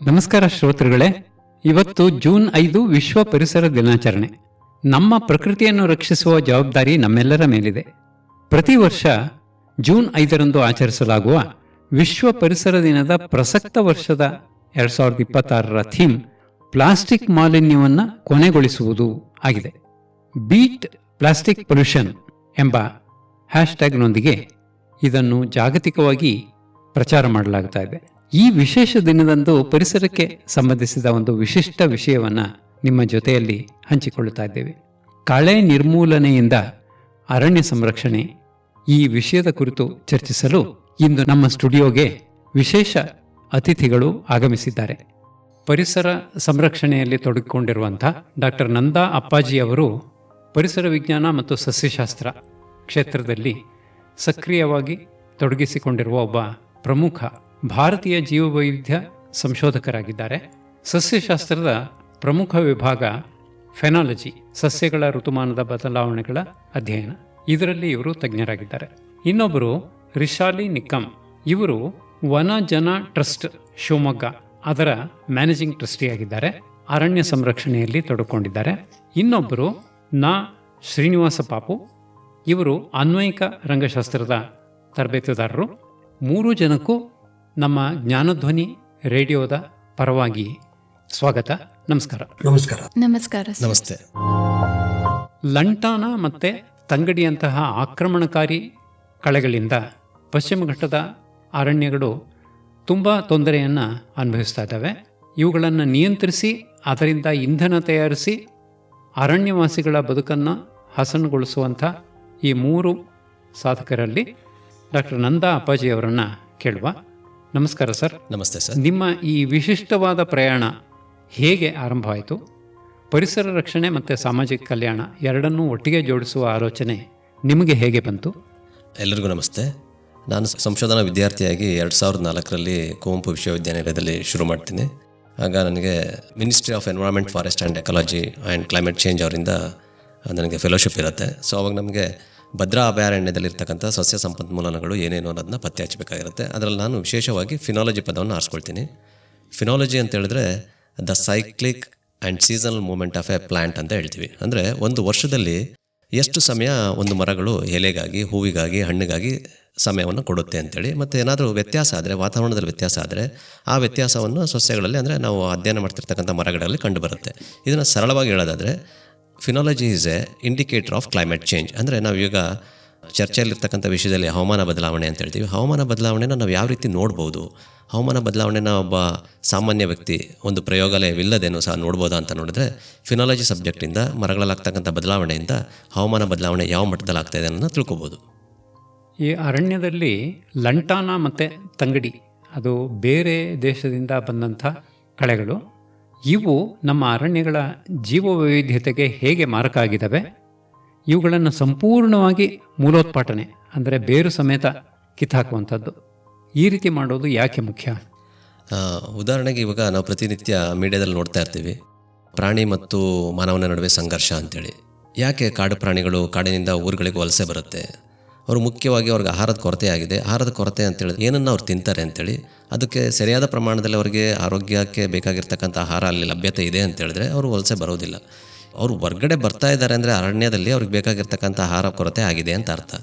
ನಮಸ್ಕಾರ ಶ್ರೋತೃಗಳೇ. ಇವತ್ತು ಜೂನ್ 5 ವಿಶ್ವ ಪರಿಸರ ದಿನಾಚರಣೆ. ನಮ್ಮ ಪ್ರಕೃತಿಯನ್ನು ರಕ್ಷಿಸುವ ಜವಾಬ್ದಾರಿ ನಮ್ಮೆಲ್ಲರ ಮೇಲಿದೆ. ಪ್ರತಿ ವರ್ಷ ಜೂನ್ 5ರಂದು ಆಚರಿಸಲಾಗುವ ವಿಶ್ವ ಪರಿಸರ ದಿನದ ಪ್ರಸಕ್ತ ವರ್ಷದ 2026ರ ಥೀಮ್ ಪ್ಲಾಸ್ಟಿಕ್ ಮಾಲಿನ್ಯವನ್ನು ಕೊನೆಗೊಳಿಸುವುದು ಆಗಿದೆ. ಬೀಟ್ ಪ್ಲಾಸ್ಟಿಕ್ ಪೊಲ್ಯೂಷನ್ ಎಂಬ ಹ್ಯಾಶ್ಟ್ಯಾಗ್ನೊಂದಿಗೆ ಇದನ್ನು ಜಾಗತಿಕವಾಗಿ ಪ್ರಚಾರ ಮಾಡಲಾಗ್ತಾ ಇದೆ. ಈ ವಿಶೇಷ ದಿನದಂದು ಪರಿಸರಕ್ಕೆ ಸಂಬಂಧಿಸಿದ ಒಂದು ವಿಶಿಷ್ಟ ವಿಷಯವನ್ನು ನಿಮ್ಮ ಜೊತೆಯಲ್ಲಿ ಹಂಚಿಕೊಳ್ಳುತ್ತಾ ಇದ್ದೇವೆ. ಕಳೆ ನಿರ್ಮೂಲನೆಯಿಂದ ಅರಣ್ಯ ಸಂರಕ್ಷಣೆ, ಈ ವಿಷಯದ ಕುರಿತು ಚರ್ಚಿಸಲು ಇಂದು ನಮ್ಮ ಸ್ಟುಡಿಯೋಗೆ ವಿಶೇಷ ಅತಿಥಿಗಳು ಆಗಮಿಸಿದ್ದಾರೆ. ಪರಿಸರ ಸಂರಕ್ಷಣೆಯಲ್ಲಿ ತೊಡಗಿಕೊಂಡಿರುವಂಥ ಡಾಕ್ಟರ್ ನಂದಾ ಅಪ್ಪಾಜಿ ಅವರು ಪರಿಸರ ವಿಜ್ಞಾನ ಮತ್ತು ಸಸ್ಯಶಾಸ್ತ್ರ ಕ್ಷೇತ್ರದಲ್ಲಿ ಸಕ್ರಿಯವಾಗಿ ತೊಡಗಿಸಿಕೊಂಡಿರುವ ಒಬ್ಬ ಪ್ರಮುಖ ಭಾರತೀಯ ಜೀವವೈವಿಧ್ಯ ಸಂಶೋಧಕರಾಗಿದ್ದಾರೆ. ಸಸ್ಯಶಾಸ್ತ್ರದ ಪ್ರಮುಖ ವಿಭಾಗ ಫೆನಾಲಜಿ, ಸಸ್ಯಗಳ ಋತುಮಾನದ ಬದಲಾವಣೆಗಳ ಅಧ್ಯಯನ, ಇದರಲ್ಲಿ ಇವರು ತಜ್ಞರಾಗಿದ್ದಾರೆ. ಇನ್ನೊಬ್ಬರು ರಿಶಾಲಿ ನಿಕ್ಕಂ, ಇವರು ವನ ಜನ ಟ್ರಸ್ಟ್ ಶಿವಮೊಗ್ಗ ಅದರ ಮ್ಯಾನೇಜಿಂಗ್ ಟ್ರಸ್ಟಿಯಾಗಿದ್ದಾರೆ, ಅರಣ್ಯ ಸಂರಕ್ಷಣೆಯಲ್ಲಿ ತೊಡಕೊಂಡಿದ್ದಾರೆ. ಇನ್ನೊಬ್ಬರು ನಾ ಶ್ರೀನಿವಾಸ ಪಾಪು, ಇವರು ಅನ್ವಯಿಕ ರಂಗಶಾಸ್ತ್ರದ ತರಬೇತುದಾರರು. ಮೂರು ಜನಕ್ಕೂ ನಮ್ಮ ಜ್ಞಾನಧ್ವನಿ ರೇಡಿಯೋದ ಪರವಾಗಿ ಸ್ವಾಗತ. ನಮಸ್ಕಾರ. ನಮಸ್ಕಾರ. ನಮಸ್ಕಾರ. ನಮಸ್ತೆ. ಲಂಟಾನ ಮತ್ತು ತಂಗಡಿಯಂತಹ ಆಕ್ರಮಣಕಾರಿ ಕಳೆಗಳಿಂದ ಪಶ್ಚಿಮ ಘಟ್ಟದ ಅರಣ್ಯಗಳು ತುಂಬ ತೊಂದರೆಯನ್ನು ಅನುಭವಿಸ್ತಾ ಇದ್ದಾವೆ. ಇವುಗಳನ್ನು ನಿಯಂತ್ರಿಸಿ ಅದರಿಂದ ಇಂಧನ ತಯಾರಿಸಿ ಅರಣ್ಯವಾಸಿಗಳ ಬದುಕನ್ನು ಹಸನುಗೊಳಿಸುವಂಥ ಈ ಮೂರು ಸಾಧಕರಲ್ಲಿ ಡಾಕ್ಟರ್ ನಂದಾ ಅಪ್ಪಾಜಿಯವರನ್ನು ಕೇಳುವ. ನಮಸ್ಕಾರ ಸರ್. ನಮಸ್ತೆ ಸರ್. ನಿಮ್ಮ ಈ ವಿಶಿಷ್ಟವಾದ ಪ್ರಯಾಣ ಹೇಗೆ ಆರಂಭವಾಯಿತು? ಪರಿಸರ ರಕ್ಷಣೆ ಮತ್ತು ಸಾಮಾಜಿಕ ಕಲ್ಯಾಣ ಎರಡನ್ನೂ ಒಟ್ಟಿಗೆ ಜೋಡಿಸುವ ಆಲೋಚನೆ ನಿಮಗೆ ಹೇಗೆ ಬಂತು? ಎಲ್ಲರಿಗೂ ನಮಸ್ತೆ. ನಾನು ಸಂಶೋಧನಾ ವಿದ್ಯಾರ್ಥಿಯಾಗಿ 2004ರಲ್ಲಿ ಕುವೆಂಪು ವಿಶ್ವವಿದ್ಯಾನಿಲಯದಲ್ಲಿ ಶುರು ಮಾಡ್ತೀನಿ. ಆಗ ನನಗೆ ministry of environment, forest and ecology and climate change ಅವರಿಂದ ನನಗೆ ಫೆಲೋಶಿಪ್ ಇರುತ್ತೆ. ಸೊ ಅವಾಗ ನಮಗೆ ಭದ್ರಾ ಅಭಯಾರಣ್ಯದಲ್ಲಿರ್ತಕ್ಕಂಥ ಸಸ್ಯ ಸಂಪನ್ಮೂಲಗಳು ಏನೇನು ಅನ್ನೋದನ್ನ ಪತ್ತೆ ಹಚ್ಚಬೇಕಾಗಿರುತ್ತೆ. ಅದರಲ್ಲಿ ನಾನು ವಿಶೇಷವಾಗಿ ಫಿನಾಲಜಿ ಪದವನ್ನು ಆರಿಸ್ಕೊಳ್ತೀನಿ. ಫಿನಾಲಜಿ ಅಂತ ಹೇಳಿದ್ರೆ the cyclic and seasonal movement of a plant ಅಂತ ಹೇಳ್ತೀವಿ. ಅಂದರೆ ಒಂದು ವರ್ಷದಲ್ಲಿ ಎಷ್ಟು ಸಮಯ ಒಂದು ಮರಗಳು ಎಲೆಗಾಗಿ, ಹೂವಿಗಾಗಿ, ಹಣ್ಣಿಗಾಗಿ ಸಮಯವನ್ನು ಕೊಡುತ್ತೆ ಅಂತೇಳಿ, ಮತ್ತು ಏನಾದರೂ ವ್ಯತ್ಯಾಸ ಆದರೆ, ವಾತಾವರಣದಲ್ಲಿ ವ್ಯತ್ಯಾಸ ಆದರೆ ಆ ವ್ಯತ್ಯಾಸವನ್ನು ಸಸ್ಯಗಳಲ್ಲಿ, ಅಂದರೆ ನಾವು ಅಧ್ಯಯನ ಮಾಡ್ತಿರ್ತಕ್ಕಂಥ ಮರಗಳಲ್ಲಿ ಕಂಡುಬರುತ್ತೆ. ಇದನ್ನು ಸರಳವಾಗಿ ಹೇಳೋದಾದರೆ Finology is A indicator of climate change. ಅಂದರೆ ನಾವು ಈಗ ಚರ್ಚೆಯಲ್ಲಿರ್ತಕ್ಕಂಥ ವಿಷಯದಲ್ಲಿ ಹವಾಮಾನ ಬದಲಾವಣೆ ಅಂತ ಹೇಳ್ತೀವಿ. ಹವಾಮಾನ ಬದಲಾವಣೆನ ನಾವು ಯಾವ ರೀತಿ ನೋಡ್ಬೋದು? ಹವಾಮಾನ ಬದಲಾವಣೆನ ಒಬ್ಬ ಸಾಮಾನ್ಯ ವ್ಯಕ್ತಿ ಒಂದು ಪ್ರಯೋಗಾಲಯವಿಲ್ಲದೇನೂ ಸಹ ನೋಡ್ಬೋದಾ ಅಂತ ನೋಡಿದ್ರೆ, ಫಿನಾಲಜಿ ಸಬ್ಜೆಕ್ಟಿಂದ ಮರಗಳಾಗ್ತಕ್ಕಂಥ ಬದಲಾವಣೆಯಿಂದ ಹವಾಮಾನ ಬದಲಾವಣೆ ಯಾವ ಮಟ್ಟದಲ್ಲಿ ಆಗ್ತಾಯಿದೆ ಅನ್ನೋದನ್ನ ತಿಳ್ಕೊಬೋದು. ಈ ಅರಣ್ಯದಲ್ಲಿ ಲಂಟಾನ ಮತ್ತು ತಂಗಡಿ, ಅದು ಬೇರೆ ದೇಶದಿಂದ ಬಂದಂಥ ಕಳೆಗಳು. ಇವು ನಮ್ಮ ಅರಣ್ಯಗಳ ಜೀವವೈವಿಧ್ಯತೆಗೆ ಹೇಗೆ ಮಾರಕ ಆಗಿದ್ದಾವೆ? ಇವುಗಳನ್ನು ಸಂಪೂರ್ಣವಾಗಿ ಮೂಲೋತ್ಪಾಟನೆ, ಅಂದರೆ ಬೇರು ಸಮೇತ ಕಿತ್ತಾಕುವಂಥದ್ದು, ಈ ರೀತಿ ಮಾಡೋದು ಯಾಕೆ ಮುಖ್ಯ? ಉದಾಹರಣೆಗೆ ಇವಾಗ ನಾವು ಪ್ರತಿನಿತ್ಯ ಮೀಡಿಯಾದಲ್ಲಿ ನೋಡ್ತಾ ಇರ್ತೀವಿ, ಪ್ರಾಣಿ ಮತ್ತು ಮಾನವನ ನಡುವೆ ಸಂಘರ್ಷ ಅಂತೇಳಿ. ಯಾಕೆ ಕಾಡು ಪ್ರಾಣಿಗಳು ಕಾಡಿನಿಂದ ಊರುಗಳಿಗೆ ವಲಸೆ ಬರುತ್ತೆ? ಅವರು ಮುಖ್ಯವಾಗಿ ಅವ್ರಿಗೆ ಆಹಾರದ ಕೊರತೆ ಆಗಿದೆ. ಆಹಾರದ ಕೊರತೆ ಅಂತೇಳಿ ಏನನ್ನು ಅವ್ರು ತಿಂತಾರೆ ಅಂತೇಳಿ, ಅದಕ್ಕೆ ಸರಿಯಾದ ಪ್ರಮಾಣದಲ್ಲಿ ಅವರಿಗೆ ಆರೋಗ್ಯಕ್ಕೆ ಬೇಕಾಗಿರ್ತಕ್ಕಂಥ ಆಹಾರ ಅಲ್ಲಿ ಲಭ್ಯತೆ ಇದೆ ಅಂತೇಳಿದ್ರೆ ಅವರು ವಲಸೆ ಬರೋದಿಲ್ಲ. ಅವರು ಹೊರ್ಗಡೆ ಬರ್ತಾ ಇದ್ದಾರೆ ಅಂದರೆ ಅರಣ್ಯದಲ್ಲಿ ಅವ್ರಿಗೆ ಬೇಕಾಗಿರ್ತಕ್ಕಂಥ ಆಹಾರ ಕೊರತೆ ಆಗಿದೆ ಅಂತ ಅರ್ಥ.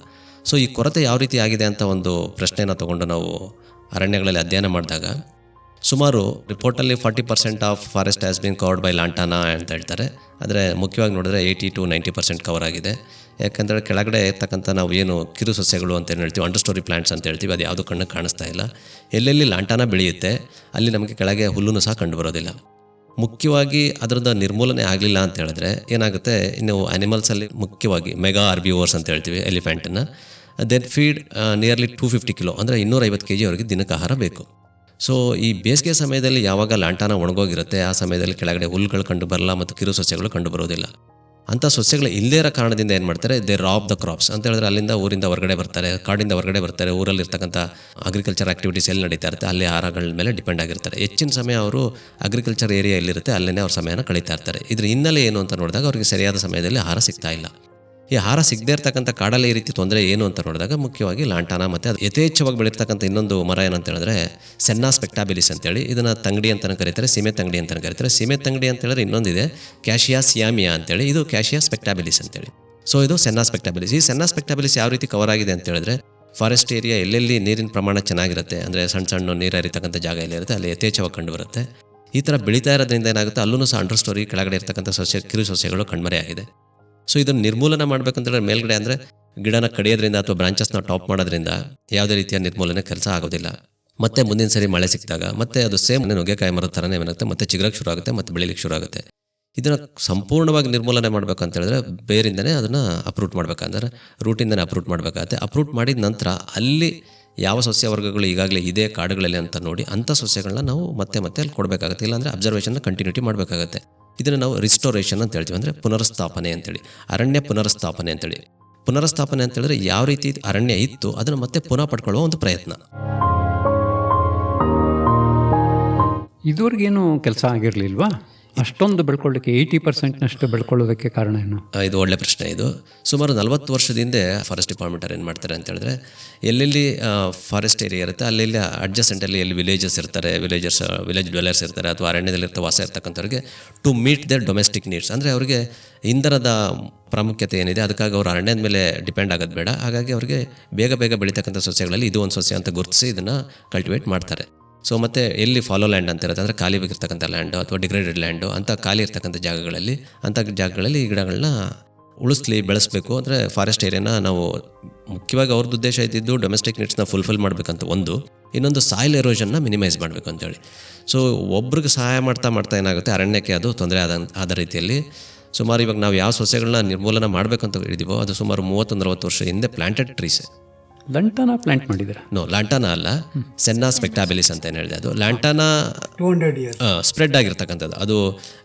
ಸೊ ಈ ಕೊರತೆ ಯಾವ ರೀತಿ ಆಗಿದೆ ಅಂತ ಒಂದು ಪ್ರಶ್ನೆಯನ್ನು ತೊಗೊಂಡು ನಾವು ಅರಣ್ಯಗಳಲ್ಲಿ ಅಧ್ಯಯನ ಮಾಡಿದಾಗ, ಸುಮಾರು ರಿಪೋರ್ಟಲ್ಲಿ 40% of forest has been covered by lantana ಅಂತ ಹೇಳ್ತಾರೆ. ಆದರೆ ಮುಖ್ಯವಾಗಿ ನೋಡಿದ್ರೆ 80 to 90% ಕವರ್ ಆಗಿದೆ. ಯಾಕೆಂದರೆ ಕೆಳಗಡೆ ಇರ್ತಕ್ಕಂಥ ನಾವು ಏನು ಕಿರು ಸಸ್ಯಗಳು ಅಂತ ಏನು ಹೇಳ್ತೀವಿ, ಅಂಡರ್ ಸ್ಟೋರಿ ಪ್ಲಾಂಟ್ಸ್ ಅಂತ ಹೇಳ್ತೀವಿ, ಅದು ಯಾವುದು ಕಣ್ಣಿಗೆ ಕಾಣಿಸ್ತಾ ಇಲ್ಲ. ಎಲ್ಲೆಲ್ಲಿ ಲಾಂಟಾನ ಬೆಳೆಯುತ್ತೆ ಅಲ್ಲಿ ನಮಗೆ ಕೆಳಗೆ ಹುಲ್ಲೂ ಸಹ ಕಂಡು ಬರೋದಿಲ್ಲ. ಮುಖ್ಯವಾಗಿ ಅದರದ ನಿರ್ಮೂಲನೆ ಆಗಲಿಲ್ಲ ಅಂತ ಹೇಳಿದ್ರೆ ಏನಾಗುತ್ತೆ, ಇನ್ನು ಆ್ಯನಿಮಲ್ಸಲ್ಲಿ ಮುಖ್ಯವಾಗಿ ಮೆಗಾ ಆರ್ಬಿವೋರ್ಸ್ ಅಂತ ಹೇಳ್ತೀವಿ ಎಲಿಫೆಂಟನ್ನು, ದೆನ್ ಫೀಡ್ ನಿಯರ್ಲಿ 250 ಕಿಲೋ, ಅಂದರೆ 250 kg ಅವರಿಗೆ ದಿನಕ್ಕೆ ಆಹಾರ ಬೇಕು. ಸೊ ಈ ಬೇಸಿಗೆ ಸಮಯದಲ್ಲಿ ಯಾವಾಗ ಲಾಂಟಾನ ಒಣಗೋಗಿರುತ್ತೆ ಆ ಸಮಯದಲ್ಲಿ ಕೆಳಗಡೆ ಹುಲ್ಲುಗಳು ಕಂಡು ಬರಲ್ಲ ಮತ್ತು ಕಿರು ಸಸ್ಯಗಳು ಕಂಡು ಬರೋದಿಲ್ಲ. ಅಂಥ ಸಸ್ಯಗಳು ಇಲ್ಲದೇ ಇರೋ ಕಾರಣದಿಂದ ಏನು ಮಾಡ್ತಾರೆ, ದೇ ರಾಬ್ ದ ಕ್ರಾಪ್ಸ್ ಅಂತ ಹೇಳಿದ್ರೆ ಅಲ್ಲಿಂದ ಊರಿಂದ ಹೊರಗಡೆ ಬರ್ತಾರೆ, ಕಾಡಿಂದ ಹೊರಗಡೆ ಬರ್ತಾರೆ, ಊರಲ್ಲಿರ್ತಕ್ಕಂಥ ಅಗ್ರಿಕಲ್ಚರ್ ಆ್ಯಕ್ಟಿವಿಟೀಸ್ ಎಲ್ಲಿ ನಡೀತಾ ಇರುತ್ತೆ ಅಲ್ಲಿ ಆಹಾರಗಳ ಮೇಲೆ ಡಿಪೆಂಡ್ ಆಗಿರ್ತಾರೆ. ಹೆಚ್ಚಿನ ಸಮಯ ಅವರು ಅಗ್ರಿಕಲ್ಚರ್ ಏರಿಯಾ ಎಲ್ಲಿರುತ್ತೆ ಅಲ್ಲೇ ಅವ್ರ ಸಮಯನ ಕಳೀತಾ ಇರ್ತಾರೆ. ಇದ್ರ ಹಿನ್ನೆಲೆ ಏನು ಅಂತ ನೋಡಿದಾಗ ಅವರಿಗೆ ಸರಿಯಾದ ಸಮಯದಲ್ಲಿ ಆಹಾರ ಸಿಗ್ತಾ ಇಲ್ಲ. ಈ ಆಹಾರ ಸಿಗದೇ ಇರ್ತಕ್ಕಂಥ ಕಾಡಲ್ಲಿ ಈ ರೀತಿ ತೊಂದರೆ ಏನು ಅಂತ ನೋಡಿದಾಗ ಮುಖ್ಯವಾಗಿ ಲಾಂಟಾನ ಮತ್ತು ಅದು ಯಥೇಚ್ಛವಾಗಿ ಬೆಳೀರ್ತಕ್ಕಂಥ ಇನ್ನೊಂದು ಮರ ಏನಂತ ಹೇಳಿದ್ರೆ ಸೆನ್ನಾ ಸ್ಪೆಕ್ಟಾಬಿಲಿಸ್ ಅಂತೇಳಿ, ಇದನ್ನು ತಂಗಡಿ ಅಂತಲೂ ಕರೀತಾರೆ, ಸೀಮೆ ತಂಗಡಿ ಅಂತಲೂ ಕರೀತಾರೆ. ಸೀಮೆ ತಂಗಡಿ ಅಂತ ಹೇಳಿದ್ರೆ ಇನ್ನೊಂದಿದೆ ಕ್ಯಾಶಿಯಾ ಸಿಯಾಮಿಯಾ ಅಂತೇಳಿ, ಇದು ಕ್ಯಾಶಿಯಾ ಸ್ಪೆಕ್ಟಾಬಿಲಿಸ್ ಅಂತೇಳಿ. ಸೊ ಇದು ಸೆನ್ನಾ ಸ್ಪೆಕ್ಟಾಬಿಲಿಸ್. ಈ ಸೆನ್ನಾ ಸ್ಪೆಕ್ಟಾಬಿಲಿಸ್ ಯಾವ ರೀತಿ ಕವರ್ ಆಗಿದೆ ಅಂತ ಹೇಳಿದ್ರೆ ಫಾರೆಸ್ಟ್ ಏರಿಯಾ ಎಲ್ಲೆಲ್ಲಿ ನೀರಿನ ಪ್ರಮಾಣ ಚೆನ್ನಾಗಿರುತ್ತೆ, ಅಂದರೆ ಸಣ್ಣ ಸಣ್ಣ ನೀರು ಹರಿತಕ್ಕಂಥ ಜಾಗ ಎಲ್ಲಿರುತ್ತೆ ಅಲ್ಲಿ ಯಥೇಚ್ಛವಾಗಿ ಕಂಡು ಬರುತ್ತೆ. ಈ ಥರ ಬೆಳೀತಾ ಇರೋದ್ರಿಂದ ಏನಾಗುತ್ತೆ, ಅಲ್ಲೂ ಸಹ ಅಂಡರ್ ಸ್ಟೋರಿ ಕೆಳಗಡೆ ಇರ್ತಕ್ಕಂಥ ಕಿರು ಸಸ್ಯಗಳು ಕಣ್ಮರೆಯಾಗಿದೆ. ಸೊ ಇದನ್ನು ನಿರ್ಮೂಲನೆ ಮಾಡಬೇಕಂತೇಳಿದ್ರೆ ಮೇಲ್ಗಡೆ ಅಂದರೆ ಗಿಡನ ಕಡಿಯೋದ್ರಿಂದ ಅಥವಾ ಬ್ರಾಂಚಸ್ನ ಟಾಪ್ ಮಾಡೋದ್ರಿಂದ ಯಾವುದೇ ರೀತಿಯ ನಿರ್ಮೂಲನೆ ಕೆಲಸ ಆಗೋದಿಲ್ಲ. ಮತ್ತೆ ಮುಂದಿನ ಸರಿ ಮಳೆ ಸಿಕ್ಕಿದಾಗ ಮತ್ತೆ ಅದು ಸೇಮ್ ನುಗ್ಗೆಕಾಯಿ ಮರದ ಥರನೇ ಏನಾಗುತ್ತೆ, ಮತ್ತೆ ಚಿಗುರಕ್ಕೆ ಶುರು ಆಗುತ್ತೆ, ಮತ್ತೆ ಬೆಳಿಲಿಕ್ಕೆ ಶುರು ಆಗುತ್ತೆ. ಇದನ್ನು ಸಂಪೂರ್ಣವಾಗಿ ನಿರ್ಮೂಲನೆ ಮಾಡಬೇಕಂತ ಹೇಳಿದ್ರೆ ಬೇರಿಂದನೇ ಅದನ್ನು ಅಪ್ರೂಟ್ ಮಾಡಬೇಕಂದ್ರೆ ರೂಟಿಂದನೇ ಅಪ್ರೂಟ್ ಮಾಡಬೇಕಾಗುತ್ತೆ. ಅಪ್ರೂಟ್ ಮಾಡಿದ ನಂತರ ಅಲ್ಲಿ ಯಾವ ಸಸ್ಯ ವರ್ಗಗಳು ಈಗಾಗಲೇ ಇದೆ ಕಾಡುಗಳಲ್ಲಿ ಅಂತ ನೋಡಿ ಅಂಥ ಸಸ್ಯಗಳನ್ನ ನಾವು ಮತ್ತೆ ಅಲ್ಲಿ ಕೊಡಬೇಕಾಗುತ್ತೆ. ಇಲ್ಲಾಂದರೆ ಅಬ್ಸರ್ವೇಷನ್ನ ಕಂಟಿನ್ಯೂಟಿ ಮಾಡಬೇಕಾಗುತ್ತೆ. ಇದನ್ನು ನಾವು ರಿಸ್ಟೋರೇಷನ್ ಅಂತ ಹೇಳ್ತೀವಿ, ಅಂದರೆ ಪುನರ್ಸ್ಥಾಪನೆ ಅಂತೇಳಿ, ಅರಣ್ಯ ಪುನರ್ಸ್ಥಾಪನೆ ಅಂತೇಳಿ. ಪುನರ್ಸ್ಥಾಪನೆ ಅಂತ ಹೇಳಿದ್ರೆ ಯಾವ ರೀತಿ ಅರಣ್ಯ ಇತ್ತು ಅದನ್ನು ಮತ್ತೆ ಪುನಃ ಪಡ್ಕೊಳ್ಳುವ ಒಂದು ಪ್ರಯತ್ನ. ಇದುವರೆಗೇನು ಕೆಲಸ ಆಗಿರಲಿಲ್ವಾ? ಅಷ್ಟೊಂದು ಬೆಳ್ಕೊಳ್ಳೋಕ್ಕೆ 80%ನಷ್ಟು ಬೆಳ್ಕೊಳ್ಳೋದಕ್ಕೆ ಕಾರಣ ಏನು? ಇದು ಒಳ್ಳೆ ಪ್ರಶ್ನೆ. ಇದು ಸುಮಾರು 40 ವರ್ಷದ ಹಿಂದೆ ಫಾರೆಸ್ಟ್ ಡಿಪಾರ್ಟ್ಮೆಂಟ್ ಏನು ಮಾಡ್ತಾರೆ ಅಂತ ಹೇಳಿದ್ರೆ, ಎಲ್ಲೆಲ್ಲಿ ಫಾರೆಸ್ಟ್ ಏರಿಯಾ ಇರುತ್ತೆ ಅಲ್ಲೆಲ್ಲಿ ಅಡ್ಜಸೆಂಟಲ್ಲಿ ಎಲ್ಲಿ ವಿಲೇಜಸ್ ಇರ್ತಾರೆ, ವಿಲೇಜ್ ಡ್ವೆಲ್ಲರ್ಸ್ ಇರ್ತಾರೆ ಅಥವಾ ಅರಣ್ಯದಲ್ಲಿರ್ತ ವಾಸ ಇರ್ತಕ್ಕಂಥವ್ರಿಗೆ to meet their domestic needs, ಅಂದರೆ ಅವರಿಗೆ ಇಂಧನದ ಪ್ರಾಮುಖ್ಯತೆ ಏನಿದೆ ಅದಕ್ಕಾಗಿ ಅವರು ಅರಣ್ಯದ ಮೇಲೆ ಡಿಪೆಂಡ್ ಆಗೋದು ಬೇಡ. ಹಾಗಾಗಿ ಅವರಿಗೆ ಬೇಗ ಬೆಳೀತಕ್ಕಂಥ ಸಸ್ಯಗಳಲ್ಲಿ ಇದು ಒಂದು ಸಸ್ಯ ಅಂತ ಗುರುತಿಸಿ ಇದನ್ನು ಕಲ್ಟಿವೇಟ್ ಮಾಡ್ತಾರೆ. ಸೊ ಮತ್ತು ಎಲ್ಲಿ ಫಾಲೋ ಲ್ಯಾಂಡ್ ಅಂತ ಇರುತ್ತೆ, ಅಂದರೆ ಖಾಲಿ ಬೇಕಿರ್ತಕ್ಕಂಥ ಲ್ಯಾಂಡು ಅಥವಾ ಡಿಗ್ರೇಡೆಡ್ ಲ್ಯಾಂಡು ಅಂತ ಖಾಲಿ ಇರ್ತಕ್ಕಂಥ ಜಾಗಗಳಲ್ಲಿ ಈ ಗಿಡಗಳನ್ನ ಬೆಳೆಸಬೇಕು. ಅಂದರೆ ಫಾರೆಸ್ಟ್ ಏರಿಯಾನ ನಾವು ಮುಖ್ಯವಾಗಿ ಅವ್ರದ್ದು ಉದ್ದೇಶ ಇದ್ದಿದ್ದು ಡೊಮೆಸ್ಟಿಕ್ ನೀಡ್ಸ್ನ ಫುಲ್ಫಿಲ್ ಮಾಡಬೇಕಂತ ಇನ್ನೊಂದು ಸಾಯಿಲ್ ಎರೋಷನ್ನ ಮಿನಿಮೈಸ್ ಮಾಡಬೇಕು ಅಂತೇಳಿ. ಸೊ ಒಬ್ರಿಗೆ ಸಹಾಯ ಮಾಡ್ತಾ ಏನಾಗುತ್ತೆ ಅರಣ್ಯಕ್ಕೆ ಅದು ತೊಂದರೆ ಆದ ರೀತಿಯಲ್ಲಿ ಸುಮಾರು ಇವಾಗ ನಾವು ಯಾವ ಸಸ್ಯಗಳನ್ನ ನಿರ್ಮೂಲನೆ ಮಾಡಬೇಕಂತ ಹೇಳಿದೀವೋ ಅದು ಸುಮಾರು 30-40 ವರ್ಷ ಹಿಂದೆ ಪ್ಲಾಂಟೆಡ್ ಟ್ರೀಸ್. ಲಾಂಟಾನ ಪ್ಲಾಂಟ್ ಮಾಡಿದ್ರೆ ಲಾಂಟಾನ ಅಲ್ಲ, ಸೆನ್ನಾ ಸ್ಪೆಕ್ಟಾಬಿಲಿಸ್ ಅಂತ ಏನು ಹೇಳಿದೆ. ಅದು ಲಾಂಟಾನ 200 years ಸ್ಪ್ರೆಡ್ ಆಗಿರ್ತಕ್ಕಂಥದ್ದು. ಅದು